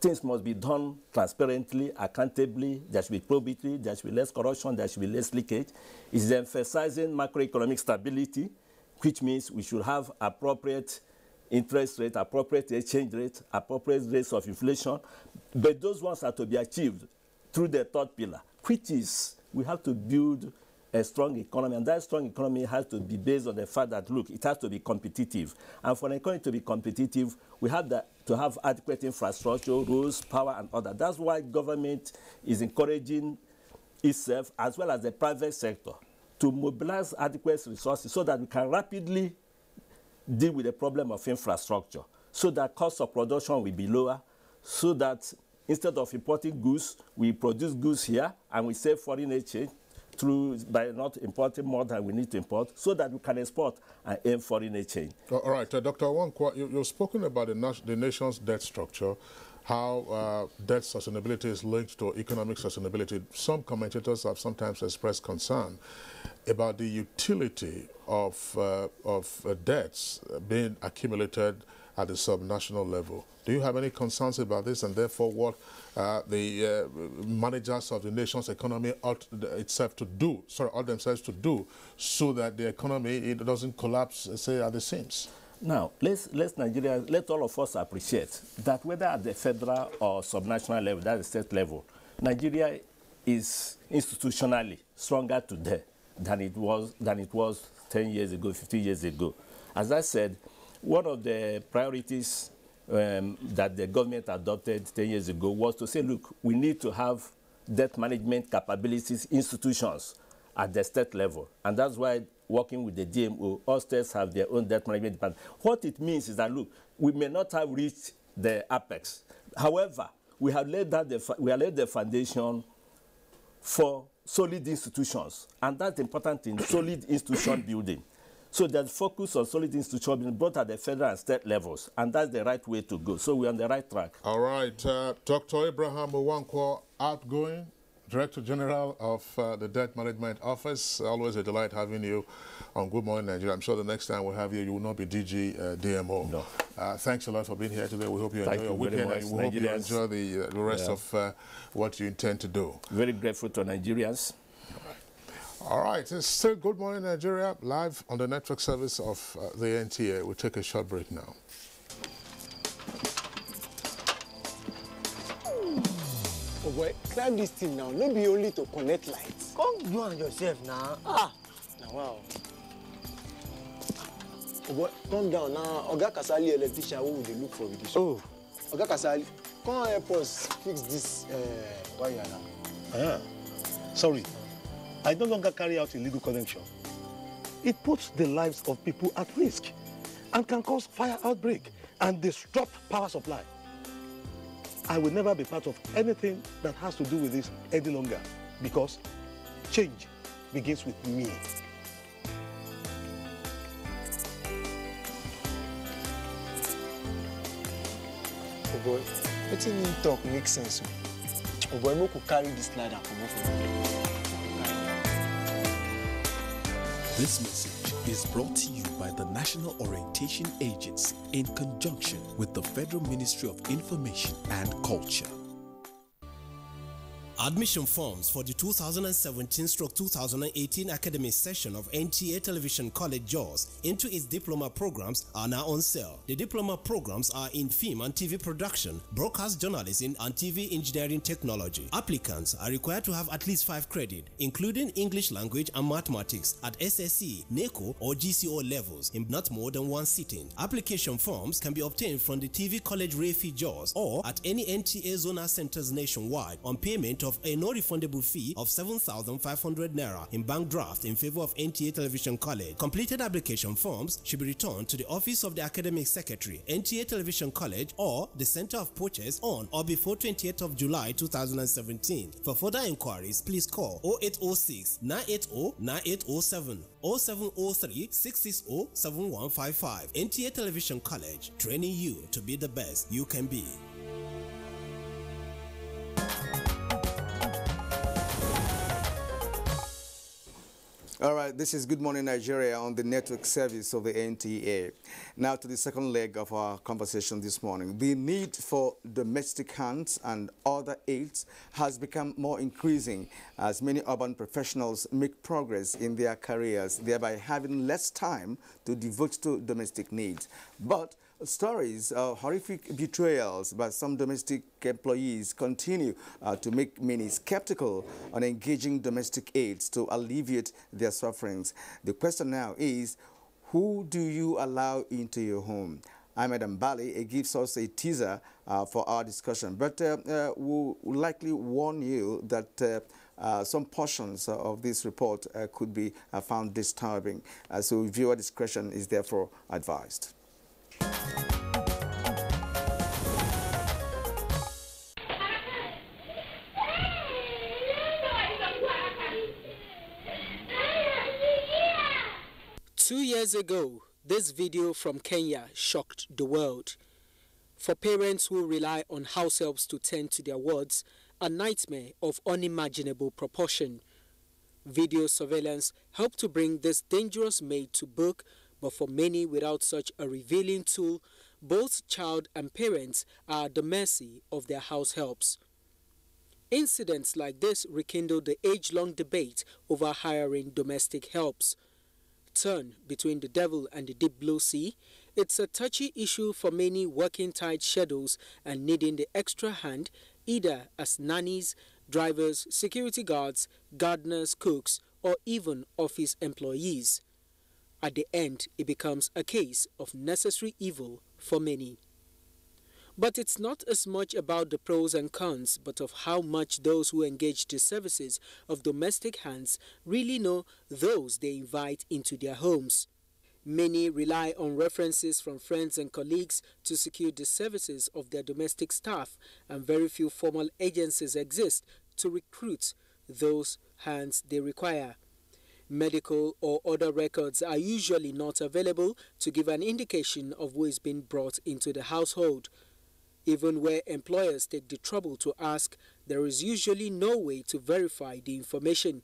things must be done transparently, accountably, there should be probity, there should be less corruption, there should be less leakage. It's emphasizing macroeconomic stability, which means we should have appropriate interest rate, appropriate exchange rate, appropriate rates of inflation. But those ones are to be achieved through the third pillar, which is we have to build a strong economy, and that strong economy has to be based on the fact that, look, it has to be competitive. And for an economy to be competitive, we have to have adequate infrastructure, rules, power, and other. That's why government is encouraging itself, as well as the private sector, to mobilize adequate resources so that we can rapidly deal with the problem of infrastructure, so that cost of production will be lower, so that instead of importing goods, we produce goods here and we save foreign exchange by not importing more than we need to import, so that we can export and earn foreign exchange. All right, Dr. Wankwa, you've spoken about the nation's debt structure, how debt sustainability is linked to economic sustainability. Some commentators have sometimes expressed concern about the utility of debts being accumulated at the subnational level. Do you have any concerns about this, and therefore what the managers of the nation's economy ought themselves to do, so that the economy doesn't collapse, say, at the seams? Now, let all of us appreciate that whether at the federal or subnational level, that is state level, Nigeria is institutionally stronger today than it was 10 years ago, 15 years ago. As I said, one of the priorities that the government adopted 10 years ago was to say, look, we need to have debt management capabilities institutions at the state level. And that's why, working with the DMO, all states have their own debt management department. What it means is that, look, we may not have reached the apex. However, we have laid the foundation for solid institutions. And that's important in solid institution building. So there's focus on solid institution building, both at the federal and state levels. And that's the right way to go. So we're on the right track. All right. Dr. Abraham Owankwo, outgoing Director General of the Debt Management Office. Always a delight having you on Good Morning Nigeria. I'm sure the next time we'll have you, you will not be DG DMO. No. Thanks a lot for being here today. We hope you enjoy your weekend, and we hope you enjoy the rest of what you intend to do. Very grateful to Nigerians. All right, it's still Good Morning Nigeria, live on the network service of the NTA. We'll take a short break now. Oh boy, climb this thing now. Not be only to connect lights. Come you and yourself now. Now wow. Oh boy, calm down now. Oga Kasali electrician, who will they look for with this? Oh. Oga Kasali, come help us fix this wire now. Sorry. I no longer carry out illegal connection. It puts the lives of people at risk and can cause fire outbreak and disrupt power supply. I will never be part of anything that has to do with this any longer, because change begins with me. Oh boy, letting him talk makes sense. Oh boy, we could carry this ladder from over. This message is brought to you by the National Orientation Agency in conjunction with the Federal Ministry of Information and Culture. Admission forms for the 2017-2018 academic session of NTA Television College JAWS into its diploma programs are now on sale. The diploma programs are in film and TV production, broadcast journalism, and TV engineering technology. Applicants are required to have at least 5 credits, including English language and mathematics at SSC, NECO, or GCO levels in not more than 1 sitting. Application forms can be obtained from the TV College Refi JAWS or at any NTA zonal centers nationwide on payment of a no-refundable fee of 7,500 Naira in bank draft in favor of NTA Television College. Completed application forms should be returned to the Office of the Academic Secretary, NTA Television College, or the Center of Purchase on or before 28th of July 2017. For further inquiries, please call 0806 980 9807 or 0703 660 7155. NTA Television College, training you to be the best you can be. All right, this is Good Morning Nigeria on the network service of the NTA. Now to the second leg of our conversation this morning. The need for domestic hands and other aids has become more increasing as many urban professionals make progress in their careers, thereby having less time to devote to domestic needs. But stories of horrific betrayals by some domestic employees continue to make many skeptical on engaging domestic aids to alleviate their sufferings. The question now is, who do you allow into your home? Ahmed Mbali gives us a teaser for our discussion, but we'll likely warn you that some portions of this report could be found disturbing. So viewer discretion is therefore advised. 2 years ago, this video from Kenya shocked the world. For parents who rely on house helps to tend to their wards, a nightmare of unimaginable proportion. Video surveillance helped to bring this dangerous maid to book, but for many without such a revealing tool, both child and parents are at the mercy of their house helps. Incidents like this rekindled the age-long debate over hiring domestic helps. Turn between the devil and the deep blue sea, it's a touchy issue for many working tight schedules and needing the extra hand, either as nannies, drivers, security guards, gardeners, cooks, or even office employees. At the end, it becomes a case of necessary evil for many. But it's not as much about the pros and cons, but of how much those who engage the services of domestic hands really know those they invite into their homes. Many rely on references from friends and colleagues to secure the services of their domestic staff, and very few formal agencies exist to recruit those hands they require. Medical or other records are usually not available to give an indication of who is being brought into the household. Even where employers take the trouble to ask, there is usually no way to verify the information.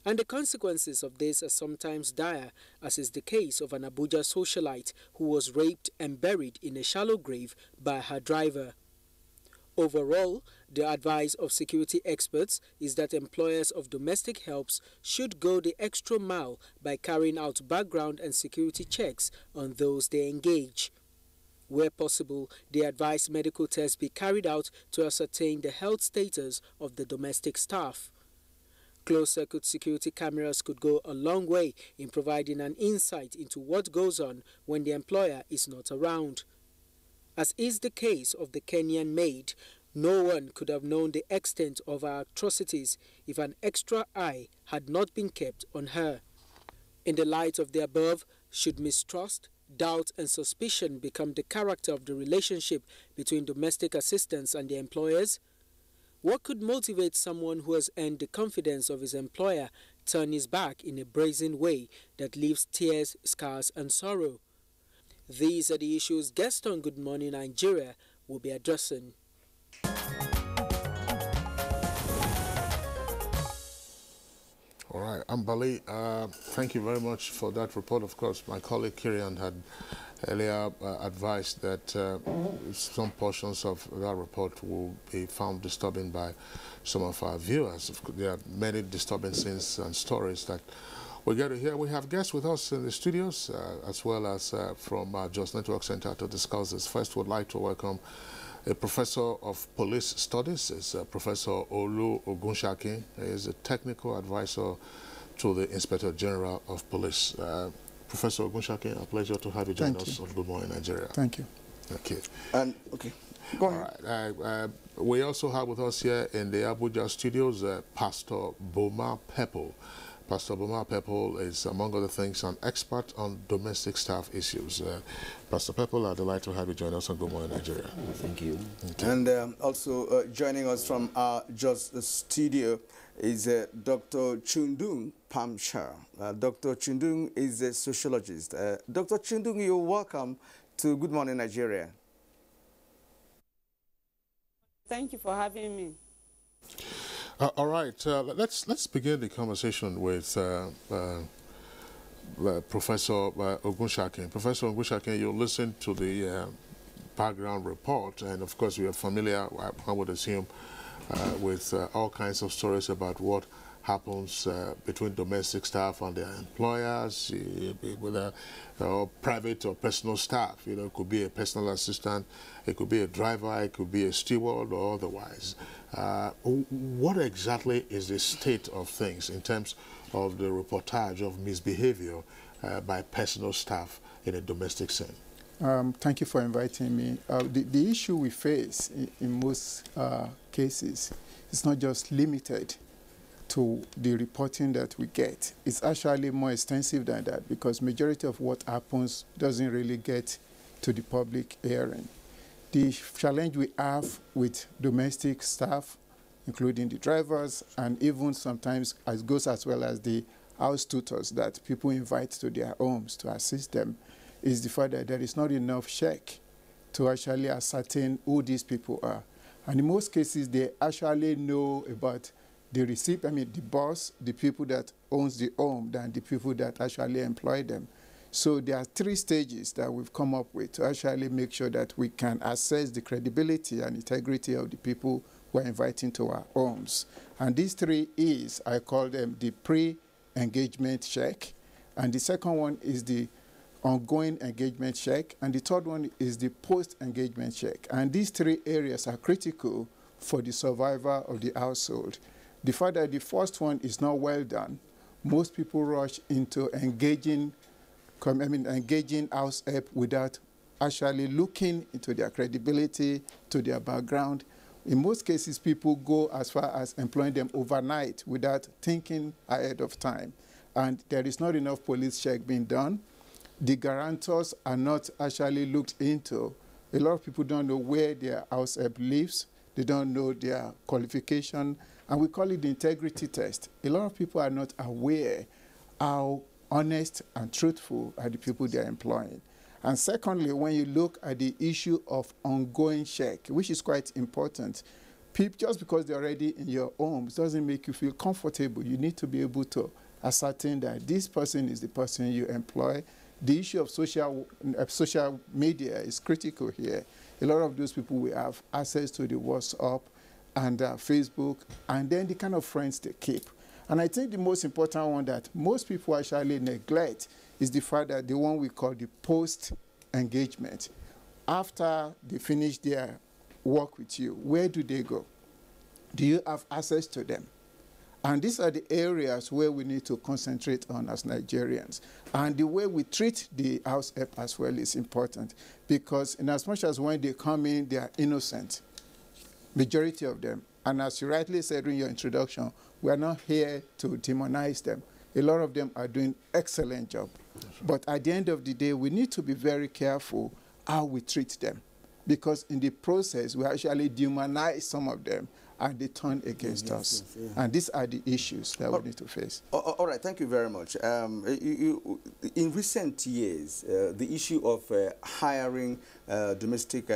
And the consequences of this are sometimes dire, as is the case of an Abuja socialite who was raped and buried in a shallow grave by her driver. Overall, the advice of security experts is that employers of domestic helps should go the extra mile by carrying out background and security checks on those they engage. Where possible, they advise medical tests be carried out to ascertain the health status of the domestic staff. Closed-circuit security cameras could go a long way in providing an insight into what goes on when the employer is not around. As is the case of the Kenyan maid, no one could have known the extent of her atrocities if an extra eye had not been kept on her. In the light of the above, should mistrust, doubt and suspicion become the character of the relationship between domestic assistants and their employers? What could motivate someone who has earned the confidence of his employer turn his back in a brazen way that leaves tears, scars and sorrow? These are the issues guests on Good Morning Nigeria will be addressing. All right, Ambali, thank you very much for that report. Of course, my colleague Kirian had earlier advised that some portions of that report will be found disturbing by some of our viewers. There are many disturbing scenes and stories that we get to hear. We have guests with us in the studios, as well as from our Jos Network Center to discuss this. First, we'd like to welcome a professor of police studies, is Professor Olu Ogunshaki. He is a technical advisor to the Inspector General of Police. Professor Ogunshaki, a pleasure to have you join us on Good Morning Nigeria. Thank you. Okay. And okay, go ahead. All right. We also have with us here in the Abuja studios Pastor Boma Pepple. Pastor Boma Pepple is, among other things, an expert on domestic staff issues. Pastor Pepple, I'd like to have you join us on Good Morning Nigeria. Thank you. And also joining us from our Just studio is Dr. Chundung Pamshar. Dr. Chundung is a sociologist. Dr. Chundung, you're welcome to Good Morning Nigeria. Thank you for having me. All right, let's begin the conversation with Professor Ogunshakin. Professor Ogunshakin, you listened to the background report, and of course you are familiar, I would assume, with all kinds of stories about what happens between domestic staff and their employers, whether private or personal staff. You know, it could be a personal assistant, it could be a driver, it could be a steward or otherwise. What exactly is the state of things in terms of the reportage of misbehavior by personal staff in a domestic setting? Thank you for inviting me. The issue we face in most cases is not just limited to the reporting that we get. It's actually more extensive than that, because majority of what happens doesn't really get to the public hearing. The challenge we have with domestic staff, including the drivers, and even sometimes it goes as well as the house tutors that people invite to their homes to assist them, is the fact that there is not enough check to actually ascertain who these people are. And in most cases, they actually know about the recipient, the boss, the people that owns the home, than the people that actually employ them. So there are 3 stages that we've come up with to actually make sure that we can assess the credibility and integrity of the people we're inviting to our homes. And these 3 is, I call them the pre-engagement check, and the second one is the ongoing engagement check, and the third one is the post-engagement check. And these 3 areas are critical for the survival of the household. The fact that the first one is not well done, most people rush into engaging house help without actually looking into their credibility, to their background. In most cases, people go as far as employing them overnight without thinking ahead of time. And there is not enough police check being done. The guarantors are not actually looked into. A lot of people don't know where their house help lives. They don't know their qualification. And we call it the integrity test. A lot of people are not aware how honest and truthful are the people they're employing. And secondly, when you look at the issue of ongoing check, which is quite important, people, just because they're already in your homes doesn't make you feel comfortable. You need to be able to ascertain that this person is the person you employ. The issue of social media is critical here. A lot of those people will have access to the WhatsApp and Facebook, and then the kind of friends they keep. And I think the most important one that most people actually neglect is the fact that the one we call the post-engagement. After they finish their work with you, where do they go? Do you have access to them? And these are the areas where we need to concentrate on as Nigerians. And the way we treat the house help as well is important, because in as much as when they come in, they are innocent, majority of them. And as you rightly said in your introduction, we are not here to demonize them. A lot of them are doing excellent job. But at the end of the day, we need to be very careful how we treat them, because in the process, we actually demonize some of them and they turn against us. Yes, yeah. And these are the issues that we need to face. All right, thank you very much. In recent years, the issue of hiring domestic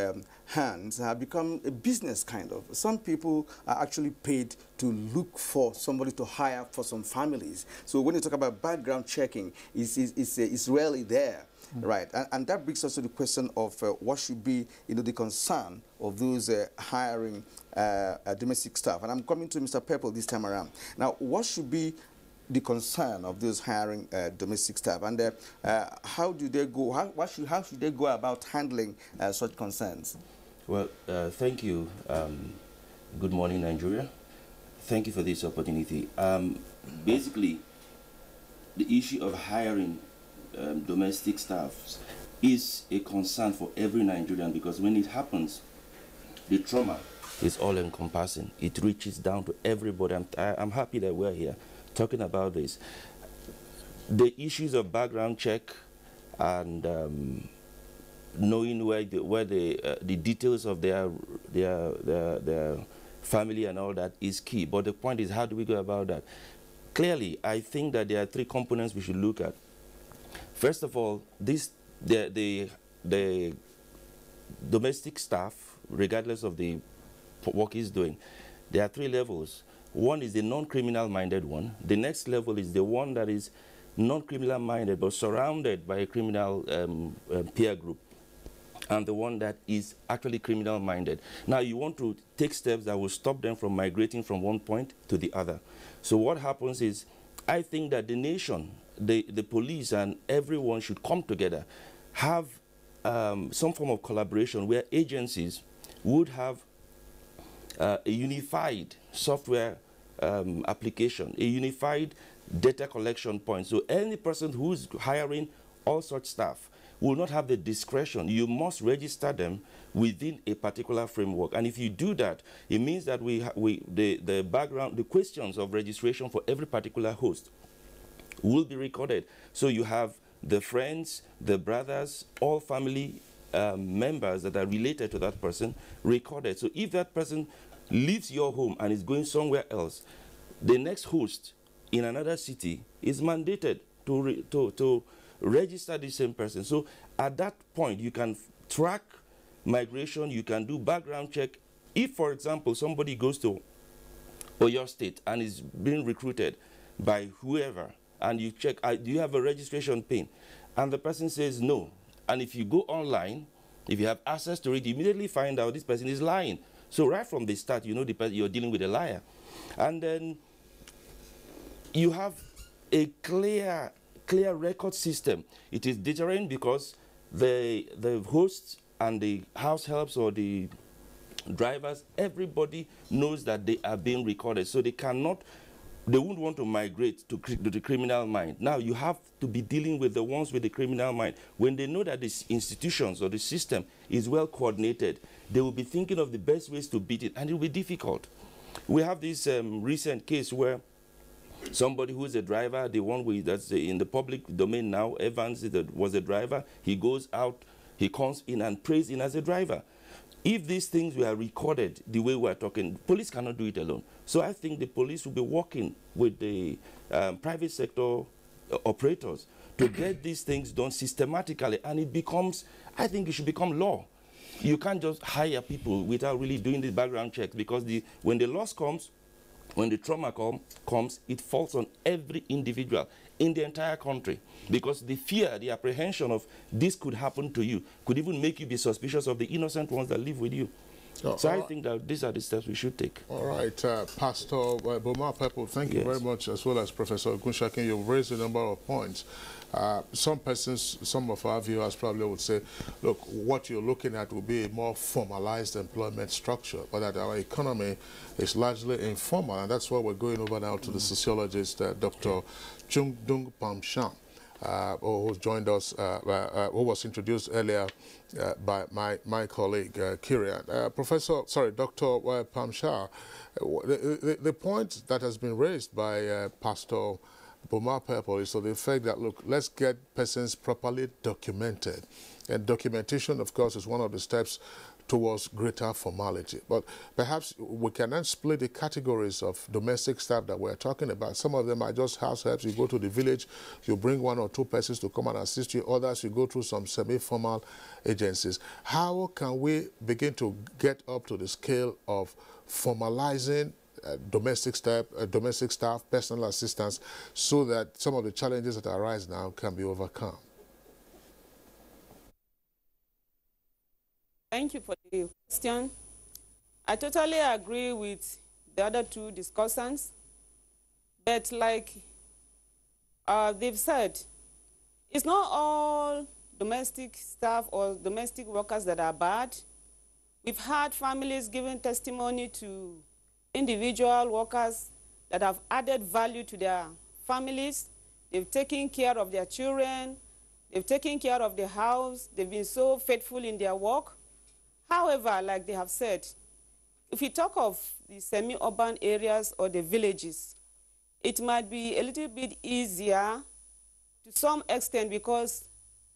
hands have become a business kind of. Some people are actually paid to look for somebody to hire for some families. So when you talk about background checking, it's rarely there. Right, and that brings us to the question of what should be, the concern of those hiring domestic staff. And I'm coming to Mr. Purple this time around. Now, what should be the concern of those hiring domestic staff, and how do they go? How should they go about handling such concerns? Well, thank you. Good morning, Nigeria. Thank you for this opportunity. Basically, the issue of hiring domestic staff is a concern for every Nigerian, because when it happens, the trauma is all-encompassing. It reaches down to everybody. I'm happy that we're here talking about this. The issues of background check and knowing where the details of their family and all that is key. But the point is, how do we go about that? Clearly, I think that there are 3 components we should look at. First of all, the domestic staff, regardless of the work he's doing, there are 3 levels. One is the non-criminal minded one. The next level is the one that is non-criminal minded but surrounded by a criminal peer group, and the one that is actually criminal minded. Now you want to take steps that will stop them from migrating from one point to the other. So what happens is, I think that the nation, the police and everyone should come together, have some form of collaboration where agencies would have a unified software application, a unified data collection point. So any person who's hiring all such staff will not have the discretion. You must register them within a particular framework. And if you do that, it means that the background, the questions of registration for every particular host will be recorded. So you have the friends, the brothers, all family members that are related to that person recorded. So if that person leaves your home and is going somewhere else, the next host in another city is mandated to register the same person. So at that point, you can track migration, you can do background check. If, for example, somebody goes to Oyo State and is being recruited by whoever, and you check, do you have a registration pin? And the person says no. And if you go online, if you have access to it, you immediately find out this person is lying. So right from the start, you know you're dealing with a liar. And then you have a clear record system. It is deterrent because the hosts and the house helps or the drivers, everybody knows that they are being recorded. So they won't want to migrate to the criminal mind. Now you have to be dealing with the ones with the criminal mind. When they know that the institutions or the system is well coordinated, they will be thinking of the best ways to beat it, and it will be difficult. We have this recent case where somebody who is a driver, the one that's in the public domain now, Evans was a driver, he goes out, he comes in and prays in as a driver. If these things were recorded the way we're talking, police cannot do it alone. So I think the police will be working with the private sector operators to get these things done systematically, and it becomes, I think it should become law. You can't just hire people without really doing the background checks, because when the loss comes, when the trauma comes, it falls on every individual in the entire country, because the fear, the apprehension of this could happen to you could even make you be suspicious of the innocent ones that live with you. So I think that these are the steps we should take. All right, Pastor Boma Pepo, thank you very much, as well as Professor Gunshakin. You've raised a number of points. Some persons, some of our viewers probably would say, look, what you're looking at will be a more formalized employment structure, but that our economy is largely informal, and that's why we're going over now to the sociologist, Dr. Chung Dung Pam Sham, who joined us, who was introduced earlier by my colleague, Kirian. Dr. Pam Shah, the point that has been raised by Pastor Boma Purple is to the effect that, look, let's get persons properly documented. And documentation, of course, is one of the steps towards greater formality. But perhaps we can then split the categories of domestic staff that we're talking about. Some of them are just house helps. You go to the village, you bring 1 or 2 persons to come and assist you. Others, you go through some semi-formal agencies. How can we begin to get up to the scale of formalizing domestic staff, personal assistance, so that some of the challenges that arise now can be overcome? Thank you for the question. I totally agree with the other 2 discussants, but like they've said, it's not all domestic staff or domestic workers that are bad. We've had families giving testimony to individual workers that have added value to their families. They've taken care of their children. They've taken care of the house. They've been so faithful in their work. However, like they have said, if you talk of the semi-urban areas or the villages, it might be a little bit easier to some extent, because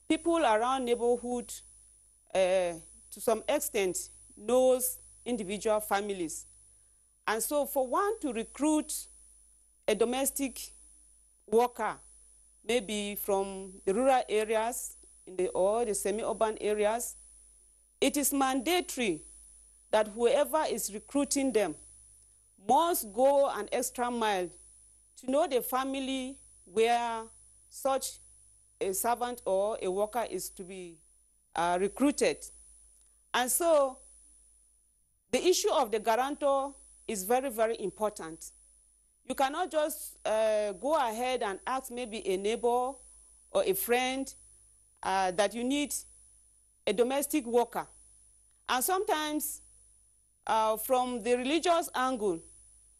people around neighborhood, to some extent, knows individual families. And so for one to recruit a domestic worker, maybe from the rural areas or the semi-urban areas, it is mandatory that whoever is recruiting them must go an extra mile to know the family where such a servant or a worker is to be recruited. And so the issue of the guarantor is very, very important. You cannot just go ahead and ask maybe a neighbor or a friend that you need a domestic worker. And sometimes from the religious angle,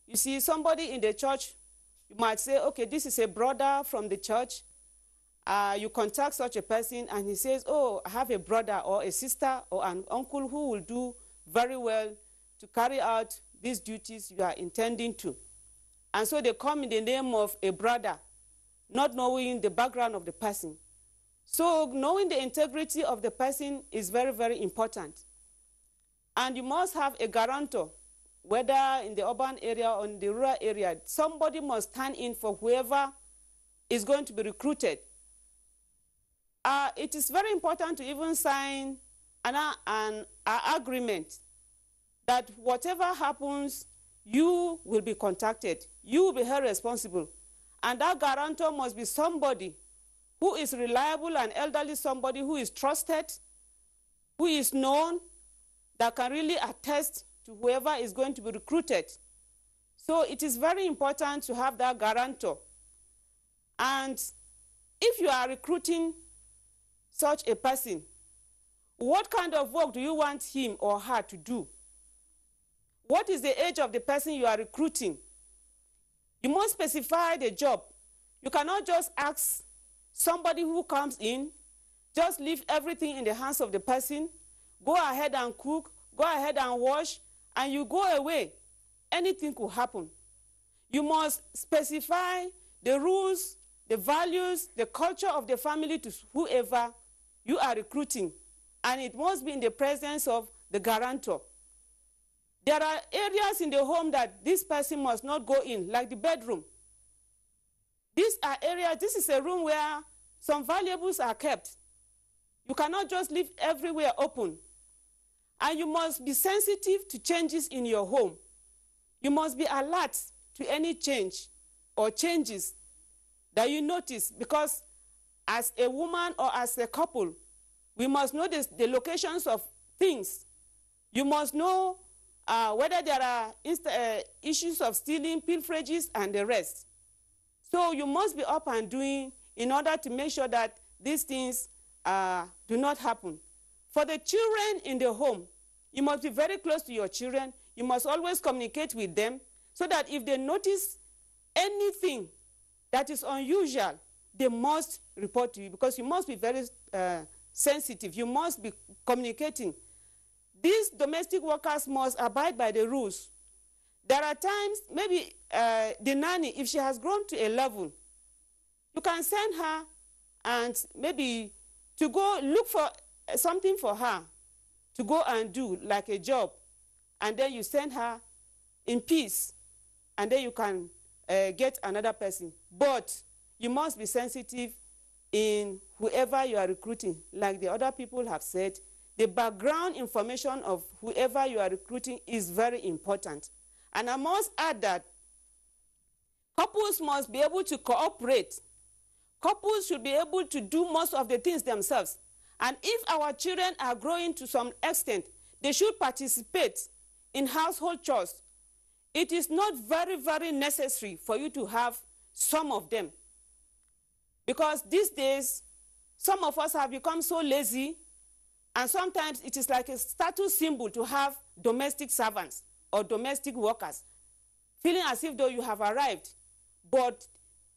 you see somebody in the church, you might say, okay, this is a brother from the church. You contact such a person and he says, oh, I have a brother or a sister or an uncle who will do very well to carry out these duties you are intending to. And so they come in the name of a brother, not knowing the background of the person. So knowing the integrity of the person is very, very important. And you must have a guarantor, whether in the urban area or in the rural area. Somebody must stand in for whoever is going to be recruited. It is very important to even sign an agreement that whatever happens, you will be contacted. You will be held responsible. And that guarantor must be somebody who is reliable and elderly, somebody who is trusted, who is known, that can really attest to whoever is going to be recruited. So it is very important to have that guarantor. And if you are recruiting such a person, what kind of work do you want him or her to do? What is the age of the person you are recruiting? You must specify the job. You cannot just ask somebody who comes in, just leave everything in the hands of the person, go ahead and cook, go ahead and wash, and you go away. Anything could happen. You must specify the rules, the values, the culture of the family to whoever you are recruiting. And it must be in the presence of the guarantor. There are areas in the home that this person must not go in, like the bedroom. These are areas, this is a room where some valuables are kept. You cannot just leave everywhere open. And you must be sensitive to changes in your home. You must be alert to any change or changes that you notice, because as a woman or as a couple, we must know the locations of things. You must know whether there are issues of stealing, pilferages, and the rest. So you must be up and doing in order to make sure that these things do not happen. For the children in the home, you must be very close to your children. You must always communicate with them so that if they notice anything that is unusual, they must report to you, because you must be very sensitive. You must be communicating. These domestic workers must abide by the rules. There are times, maybe the nanny, if she has grown to a level, you can send her and maybe to go look for something for her to go and do, like a job, and then you send her in peace, and then you can get another person. But you must be sensitive in whoever you are recruiting. Like the other people have said, the background information of whoever you are recruiting is very important. And I must add that couples must be able to cooperate. Couples should be able to do most of the things themselves. And if our children are growing to some extent, they should participate in household chores. It is not very, very necessary for you to have some of them. Because these days, some of us have become so lazy, and sometimes it is like a status symbol to have domestic servants or domestic workers, feeling as if though you have arrived. But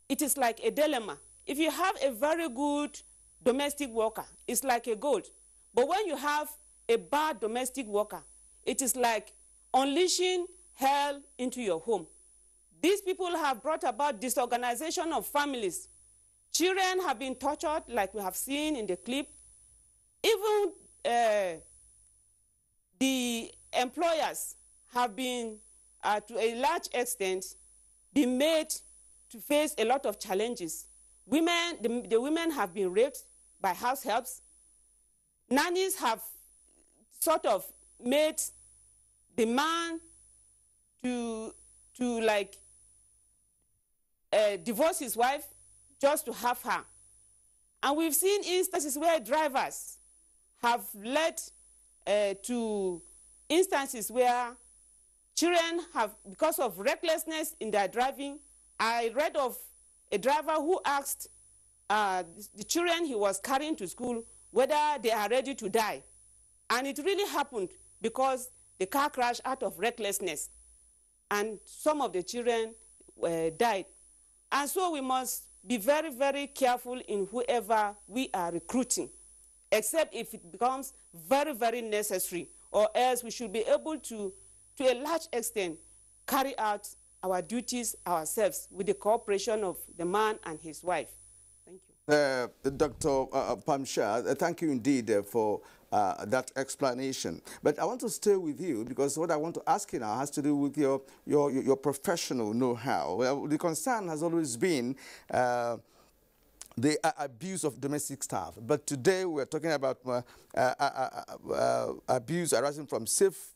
it is like a dilemma. If you have a very good domestic worker, it's like a gold. But when you have a bad domestic worker, it is like unleashing hell into your home. These people have brought about disorganization of families. Children have been tortured, like we have seen in the clip. Even the employers have been, to a large extent, been made to face a lot of challenges. Women, the women have been raped by house helps. Nannies have sort of made the man to to like divorce his wife just to have her. And we've seen instances where drivers have led to instances where children have, because of recklessness in their driving. I read of a driver who asked the children he was carrying to school whether they are ready to die. And it really happened because the car crashed out of recklessness. And some of the children died. And so we must be very, very careful in whoever we are recruiting, except if it becomes very, very necessary, or else we should be able to a large extent, carry out our duties ourselves with the cooperation of the man and his wife. Thank you. Dr. Pamshar, thank you indeed for that explanation. But I want to stay with you because what I want to ask you now has to do with your professional know-how. Well, the concern has always been the abuse of domestic staff. But today we're talking about abuse arising from safe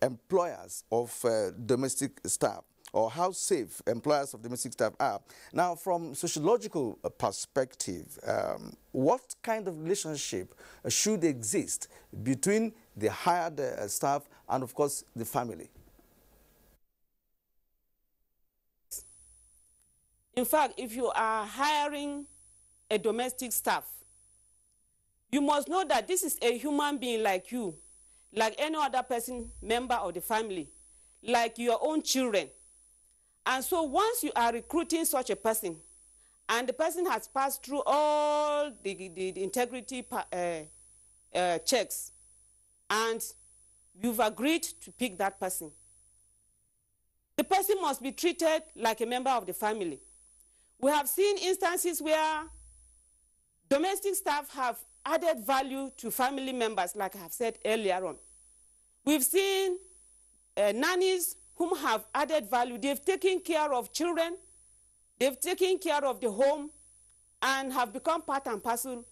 employers of domestic staff, or how safe employers of domestic staff are. Now, from sociological perspective, what kind of relationship should exist between the hired staff and, of course, the family? In fact, if you are hiring a domestic staff, you must know that this is a human being like you, like any other person, member of the family, like your own children. And so once you are recruiting such a person, and the person has passed through all the integrity checks, and you've agreed to pick that person, the person must be treated like a member of the family. We have seen instances where domestic staff have added value to family members, like I have said earlier on. We've seen nannies whom have added value. They've taken care of children, they've taken care of the home, and have become part and parcel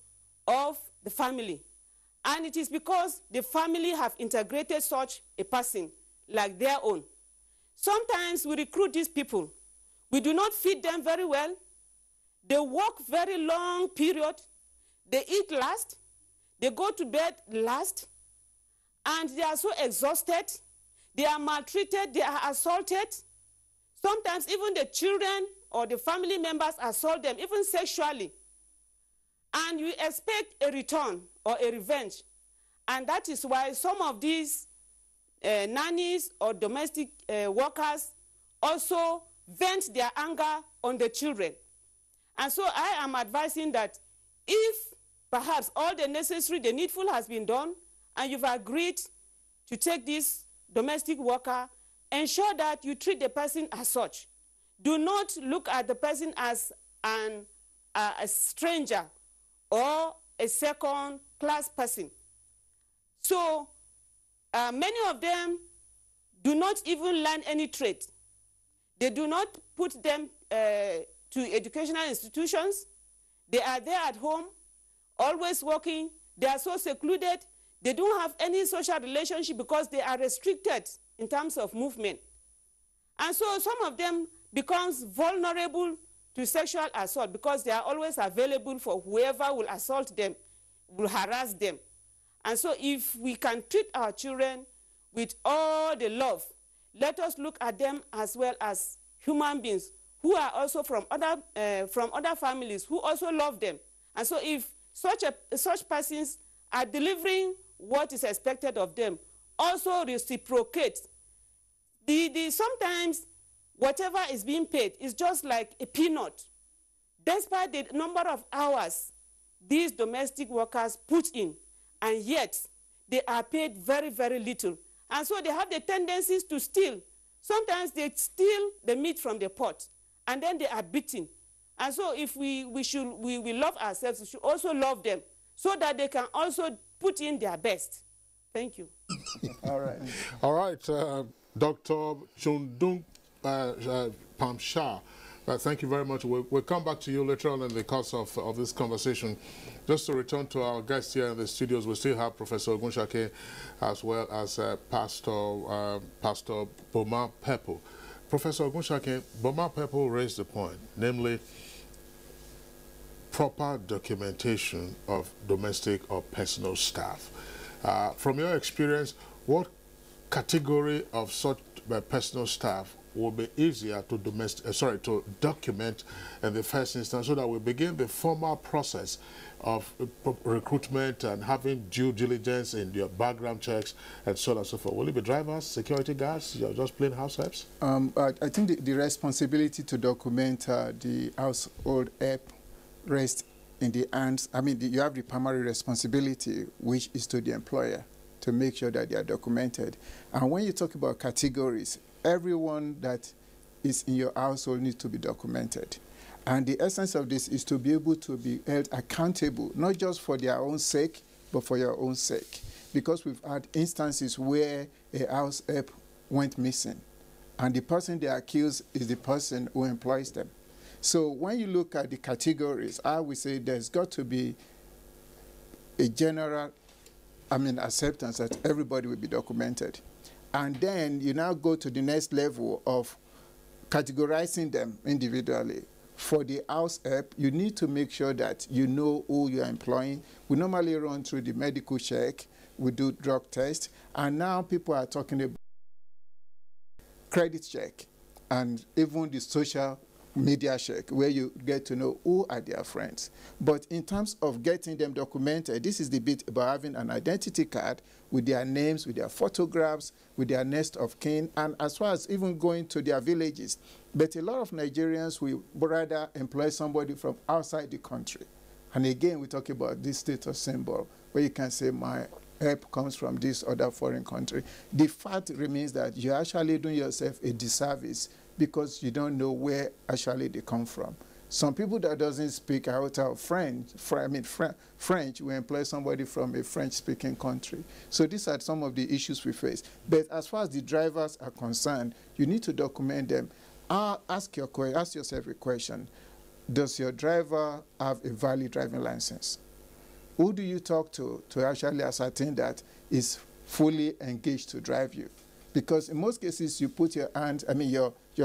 of the family. And it is because the family have integrated such a person like their own. Sometimes we recruit these people. We do not feed them very well. They work very long period. They eat last. They go to bed last. And they are so exhausted. They are maltreated. They are assaulted. Sometimes even the children or the family members assault them, even sexually. And you expect a return or a revenge. And that is why some of these nannies or domestic workers also vent their anger on the children. And so I am advising that if perhaps all the necessary, the needful has been done, and you've agreed to take this domestic worker, ensure that you treat the person as such. Do not look at the person as a stranger or a second-class person. So many of them do not even learn any trade. They do not put them to educational institutions. They are there at home, always working. They are so secluded. They don't have any social relationship because they are restricted in terms of movement. And so some of them becomes vulnerable to sexual assault because they are always available for whoever will assault them, will harass them. And so if we can treat our children with all the love, let us look at them as well as human beings who are also from other families who also love them. And so if such persons are delivering what is expected of them, also reciprocate. Sometimes whatever is being paid is just like a peanut. Despite the number of hours these domestic workers put in, and yet they are paid very, very little. And so they have the tendencies to steal. Sometimes they steal the meat from the pot, and then they are beaten. And so if we love ourselves, we should also love them so that they can also put in their best. Thank you. All right. All right, Dr. Chundung Pamshar, thank you very much. We'll come back to you later on in the course of this conversation. Just to return to our guests here in the studios, we still have Professor Ogunshake as well as Pastor Boma Pepo. Professor Ogunshake, Boma people raised the point, namely proper documentation of domestic or personal staff. From your experience, what category of such personal staff will be easier to to document in the first instance, so that we begin the formal process of recruitment and having due diligence in your background checks and so on and so forth? Will it be drivers, security guards, you're just plain house helps? I think the responsibility to document the household help rests in the hands. I mean, you have the primary responsibility, which is to the employer, to make sure that they are documented. And when you talk about categories, everyone that is in your household needs to be documented. And the essence of this is to be able to be held accountable, not just for their own sake, but for your own sake. Because we've had instances where a house help went missing, and the person they accuse is the person who employs them. So when you look at the categories, I would say there's got to be a general, acceptance that everybody will be documented. And then you now go to the next level of categorizing them individually. For the house help, you need to make sure that you know who you're employing. We normally run through the medical check, we do drug test, and now people are talking about credit check and even the social media check, where you get to know who are their friends. But in terms of getting them documented, this is the bit about having an identity card with their names, with their photographs, with their next of kin, and as far as even going to their villages. But a lot of Nigerians will rather employ somebody from outside the country. And again, we talk about this status symbol, where you can say my help comes from this other foreign country. The fact remains that you're actually doing yourself a disservice, because you don't know where actually they come from. Some people that doesn't speak out of French will employ somebody from a French-speaking country. So these are some of the issues we face. But as far as the drivers are concerned, you need to document them. Ask yourself a question. Does your driver have a valid driving license? Who do you talk to actually ascertain that is fully engaged to drive you? Because in most cases, you put your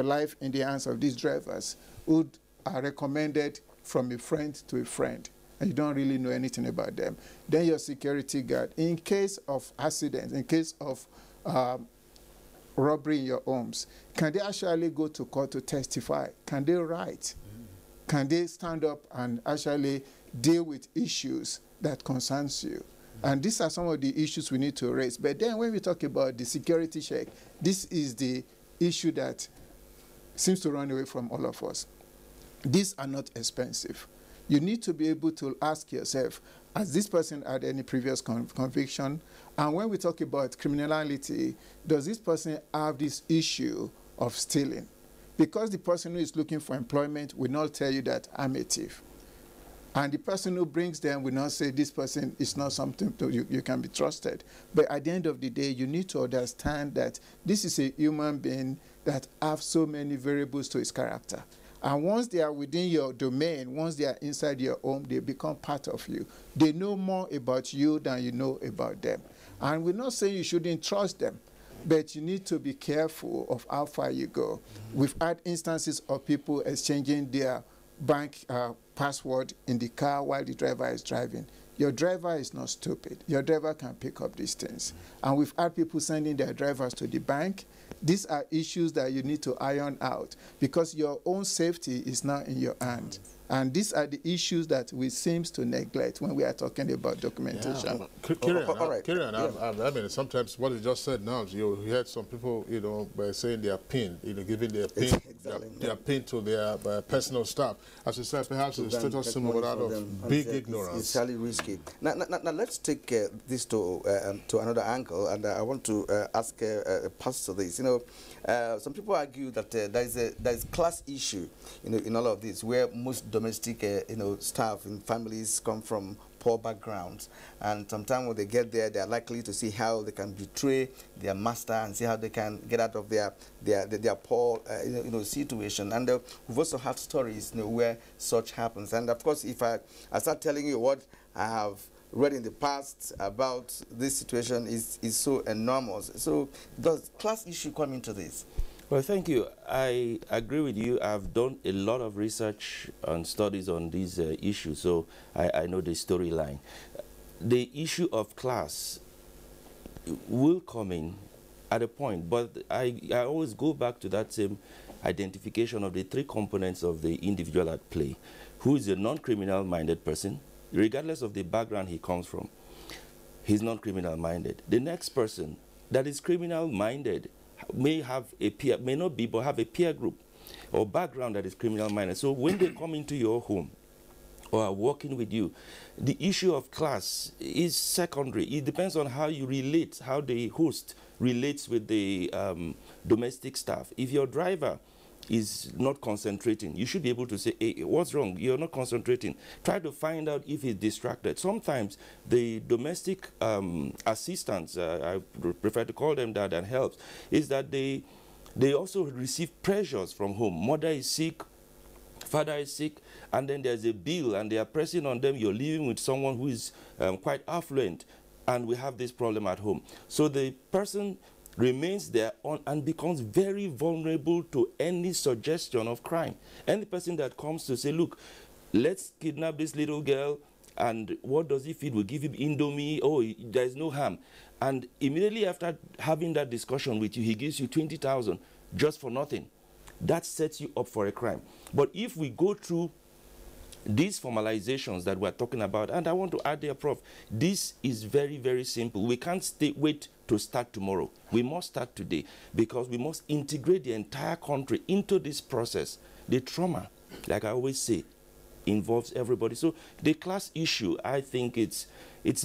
life in the hands of these drivers who are recommended from a friend to a friend, and you don't really know anything about them. Then your security guard, in case of accidents, in case of robbery in your homes, can they actually go to court to testify? Can they write? Can they stand up and actually deal with issues that concerns you? And these are some of the issues we need to raise. But then when we talk about the security check, this is the issue that seems to run away from all of us. These are not expensive. You need to be able to ask yourself, has this person had any previous conviction? And when we talk about criminality, does this person have this issue of stealing? Because the person who is looking for employment will not tell you that I'm a thief. And the person who brings them will not say this person is not something you can be trusted. But at the end of the day, you need to understand that this is a human being that have so many variables to his character. And once they are within your domain, once they are inside your home, they become part of you. They know more about you than you know about them. And we're not saying you shouldn't trust them, but you need to be careful of how far you go. We've had instances of people exchanging their bank password in the car while the driver is driving. Your driver is not stupid. Your driver can pick up these things. And we've had people sending their drivers to the bank. These are issues that you need to iron out, because your own safety is now in your hand. And these are the issues that we seem to neglect when we are talking about documentation. I mean, sometimes what you just said now, you heard some people, by saying their PIN, giving their PIN, their PIN to their personal staff. As you said, perhaps it's a status symbol out of big ignorance. It's highly risky. Now let's take this to another angle, and I want to ask Pastor this. Some people argue that there is class issue, in all of this, where most domestic, staff in families come from poor backgrounds, and sometimes when they get there, they are likely to see how they can betray their master and see how they can get out of their poor, situation. And we've also had stories, where such happens. And of course, if I start telling you what I have read in the past about this situation is so enormous. So does class issue come into this? Well, thank you. I agree with you. I've done a lot of research and studies on these issues, so I know the storyline. The issue of class will come in at a point, but I always go back to that same identification of the three components of the individual at play. Who is a non-criminal minded person, regardless of the background he comes from. He's non-criminal minded. The next person that is criminal minded may have a peer, may not be, but have a peer group or background that is criminal minded. So when they come into your home or are working with you, the issue of class is secondary. It depends on how you relate, how the host relates with the domestic staff. If your driver is not concentrating, you should be able to say, hey, what's wrong? You're not concentrating. Try to find out if he's distracted. Sometimes the domestic assistants, I prefer to call them that, and helps, is that they also receive pressures from home. Mother is sick, father is sick, and then there's a bill and they are pressing on them. You're living with someone who is quite affluent, and we have this problem at home. So the person remains there on and becomes very vulnerable to any suggestion of crime. Any person that comes to say, look, let's kidnap this little girl, and what does he feed? We'll give him Indomie. Oh, there's no harm. And immediately after having that discussion with you, he gives you 20,000 just for nothing. That sets you up for a crime. But if we go through these formalizations that we're talking about, and I want to add there, Prof, this is very, very simple. We can't wait to start tomorrow. We must start today, because we must integrate the entire country into this process. The trauma, like I always say, involves everybody. So the class issue, I think it's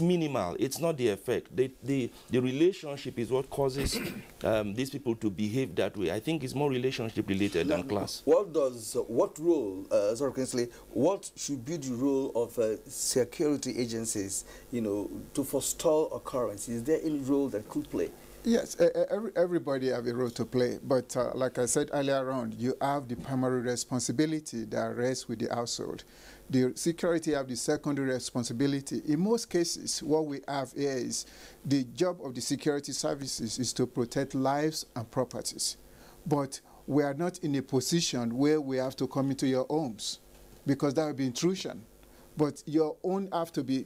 minimal. It's not the effect. The relationship is what causes these people to behave that way. I think it's more relationship related than class. What role, sorry, Kinsley, what should be the role of security agencies, to forestall occurrence? Is there any role that could play? Yes, everybody have a role to play, but like I said earlier on, you have the primary responsibility that rests with the household. The security have the secondary responsibility. In most cases, what we have here is the job of the security services is to protect lives and properties. But we are not in a position where we have to come into your homes, because that would be intrusion. But your own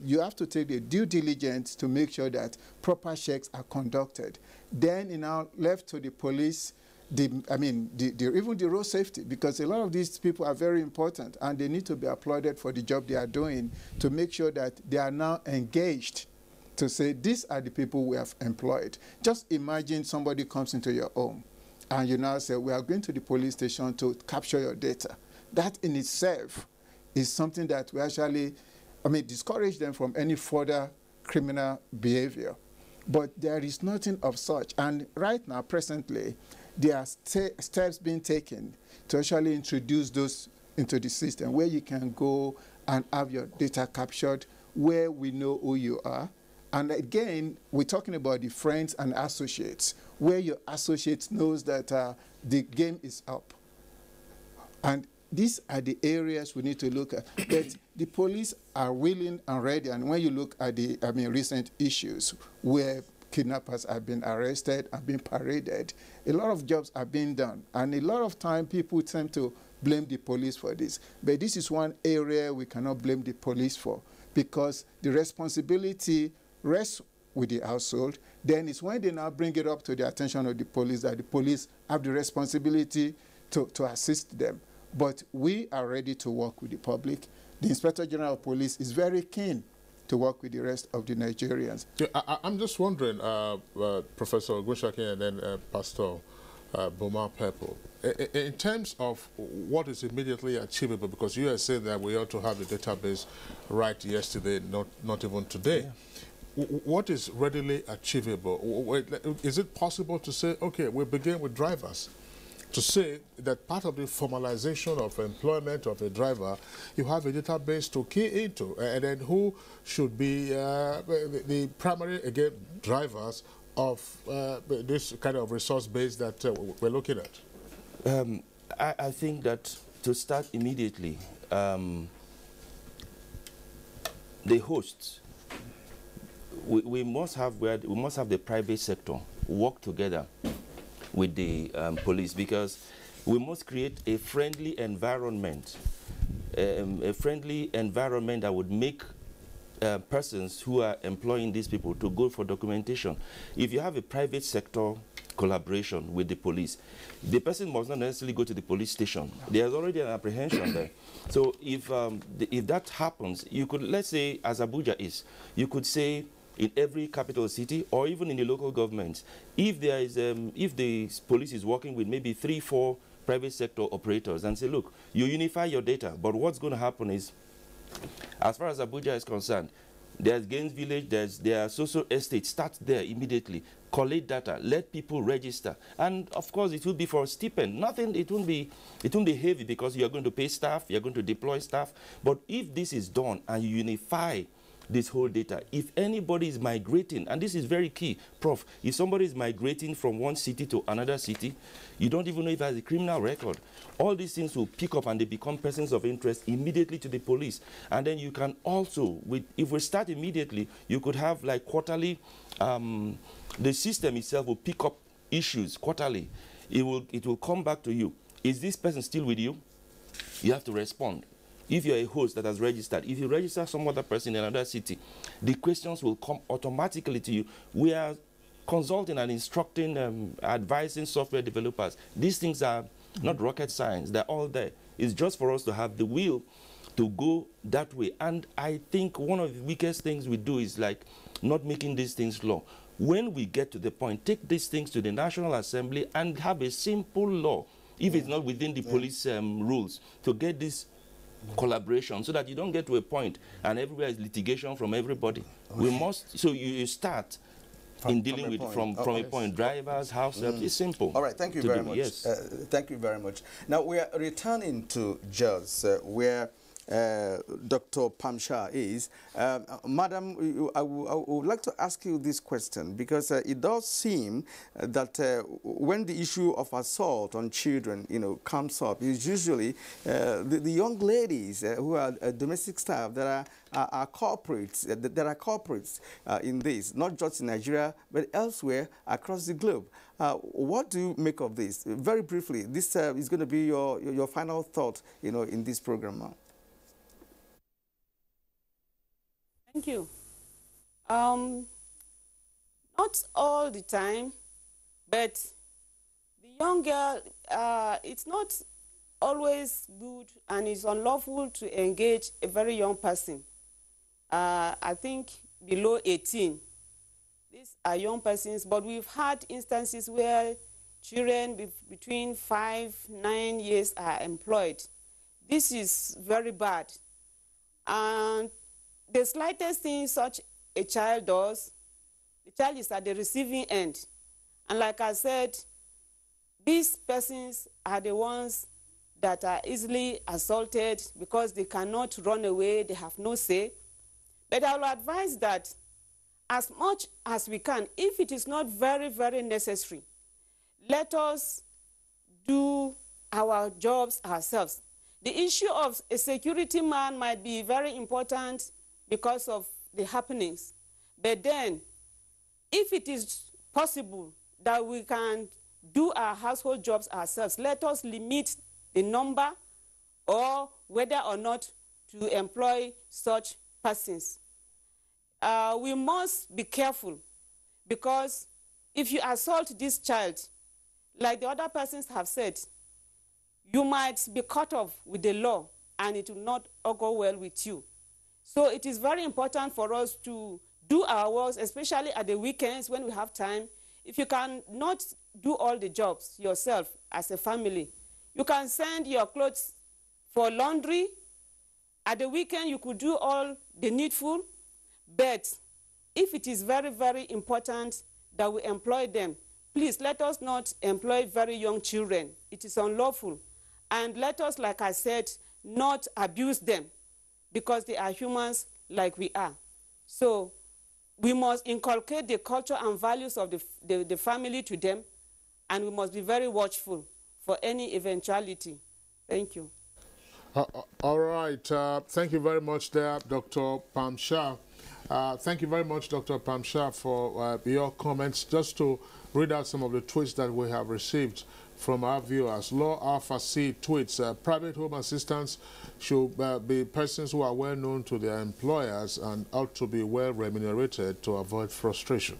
you have to take the due diligence to make sure that proper checks are conducted. Then it's now left to the police, even the road safety, because a lot of these people are very important and they need to be applauded for the job they are doing to make sure that they are now engaged to say, these are the people we have employed. Just imagine somebody comes into your home and you now say, we are going to the police station to capture your data. That in itself is something that we actually, discourage them from any further criminal behavior. But there is nothing of such. And right now, presently, there are steps being taken to actually introduce those into the system, where you can go and have your data captured, where we know who you are. And again, we're talking about the friends and associates, where your associates knows that the game is up. And these are the areas we need to look at. But the police are willing and ready. And when you look at the recent issues where kidnappers have been arrested and been paraded, a lot of jobs are being done. And a lot of time people tend to blame the police for this. But this is one area we cannot blame the police for, because the responsibility rests with the household. Then it's when they now bring it up to the attention of the police that the police have the responsibility to assist them. But we are ready to work with the public. The Inspector General of Police is very keen to work with the rest of the Nigerians. Yeah, I'm just wondering, Professor Gushaki and then Pastor Boma Pepple, in terms of what is immediately achievable, because you have said that we ought to have the database right yesterday, not even today. Yeah. What is readily achievable? Is it possible to say, okay, we begin with drivers? To say that part of the formalization of employment of a driver, you have a database to key into, and then who should be the primary, again, drivers of this kind of resource base that we're looking at? I think that to start immediately, the hosts, we must have the private sector work together with the police, because we must create a friendly environment, that would make persons who are employing these people to go for documentation. If you have a private sector collaboration with the police, the person must not necessarily go to the police station. There's already an apprehension there. So if that happens, you could, let's say, as Abuja is, you could say in every capital city or even in the local governments, if there is, if the police is working with maybe 3-4 private sector operators and say, look, you unify your data, but what's going to happen is, as far as Abuja is concerned, there's Gaines Village, there are social estates. Start there immediately. Collect data. Let people register. And of course, it will be for a stipend. It won't be heavy because you are going to pay staff, you are going to deploy staff. But if this is done and you unify this whole data, if anybody is migrating, and this is very key, Prof, if somebody is migrating from one city to another city, you don't even know if it has a criminal record. All these things will pick up and they become persons of interest immediately to the police. And then you can also, if we start immediately, you could have like quarterly, the system itself will pick up issues quarterly. It will come back to you. Is this person still with you? You have to respond. If you're a host that has registered, if you register some other person in another city, the questions will come automatically to you. We are consulting and instructing, advising software developers. These things are not rocket science. They're all there. It's just for us to have the will to go that way. And I think one of the weakest things we do is like not making these things law. When we get to the point, take these things to the National Assembly and have a simple law, if it's not within the police rules, to get this collaboration so that you don't get to a point and everywhere is litigation from everybody. We must, so you start in dealing with from a point, drivers, house help. It's simple. All right, thank you very much. Yes. Thank you very much. Now we are returning to Jos, where Dr. Pamshah is. Madam, I would like to ask you this question because it does seem that when the issue of assault on children, comes up, it's usually the young ladies who are domestic staff that are corporates. There are corporates in this, not just in Nigeria, but elsewhere across the globe. What do you make of this? Very briefly, this is going to be your final thought, in this program now. Thank you. Not all the time, but the young girl, it's not always good and it's unlawful to engage a very young person. I think below 18. These are young persons, but we've had instances where children between 5-9 years are employed. This is very bad. And the slightest thing such a child does, the child is at the receiving end. And like I said, these persons are the ones that are easily assaulted because they cannot run away, they have no say. But I will advise that as much as we can, if it is not very, very necessary, let us do our jobs ourselves. The issue of a security man might be very important because of the happenings. But then, if it is possible that we can do our household jobs ourselves, let us limit the number or whether or not to employ such persons. We must be careful because if you assault this child, like the other persons have said, you might be cut off with the law and it will not go well with you. So it is very important for us to do our works, especially at the weekends when we have time. If you cannot do all the jobs yourself as a family, you can send your clothes for laundry. At the weekend, you could do all the needful. But if it is very, very important that we employ them, please let us not employ very young children. It is unlawful. And let us, like I said, not abuse them because they are humans like we are. So we must inculcate the culture and values of the family to them, and we must be very watchful for any eventuality. Thank you. All right. Thank you very much there, Dr. Pamshah. Thank you very much, Dr. Pamshah, for your comments. Just to read out some of the tweets that we have received from our viewers. Law Alpha C tweets, private home assistants should be persons who are well known to their employers and ought to be well remunerated to avoid frustration.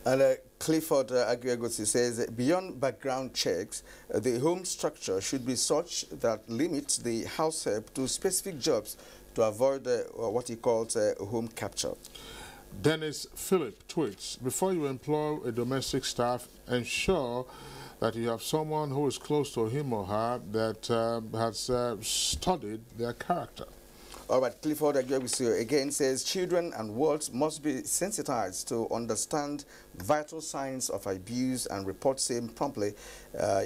And Clifford Aguiagosi says, beyond background checks, the home structure should be such that limits the house help to specific jobs to avoid what he calls home capture. Dennis Phillip tweets, before you employ a domestic staff, ensure that you have someone who is close to him or her that has studied their character. All right, Clifford Aguiagosi again says, children and wards must be sensitized to understand vital signs of abuse and report same promptly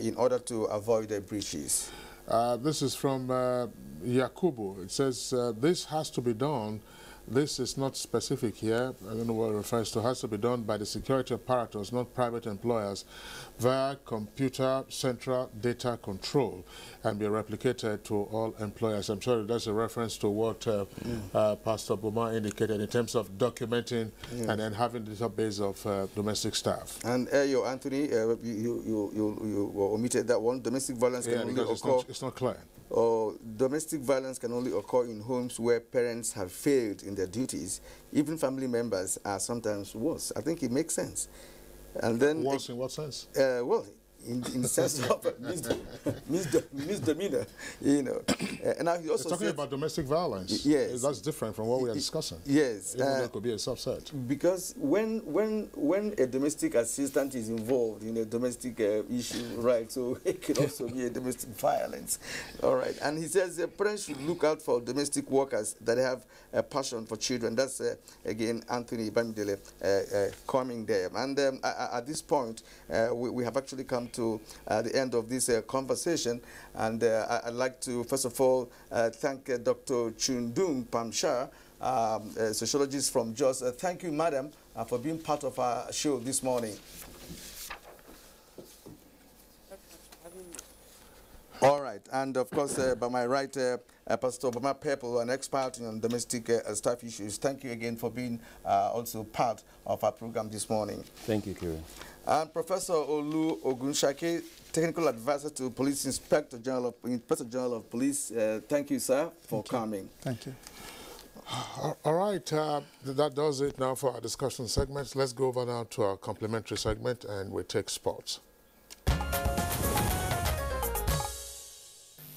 in order to avoid breaches. This is from Yakubu. It says, this has to be done. This is not specific here. I don't know what it refers to. Has to be done by the security apparatus, not private employers, via computer central data control and be replicated to all employers. I'm sure that's a reference to what Pastor Boma indicated in terms of documenting and then having the database of domestic staff. And Anthony, you omitted that one. Domestic violence can only occur. It's not clear. Domestic violence can only occur in homes where parents have failed in their duties. Even family members are sometimes worse. I think it makes sense. And then worse in what sense? Well, in the sense of misdemeanor, you know. And now he also talking about domestic violence. Yes, that's different from what we are discussing. Yes, that could be a subset. Because when a domestic assistant is involved in a domestic issue, right? So it can also be a domestic violence. All right, and he says parents should look out for domestic workers that have a passion for children. That's again Anthony Bamidele coming there. And at this point, we have actually come to the end of this conversation, and I'd like to first of all thank Dr. Chundung Pamsha, sociologist from Jos. Thank you, madam, for being part of our show this morning. All right, and of course, by my right, Pastor Obama Pepple, an expert on domestic staff issues. Thank you again for being also part of our program this morning. Thank you, Kieran. And Professor Olu Ogunshake, Technical Advisor to Police Inspector General of Police. Thank you, sir, for coming. Thank you. All right, that does it now for our discussion segments. Let's go over now to our complimentary segment, and we take sports.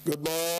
Good morning.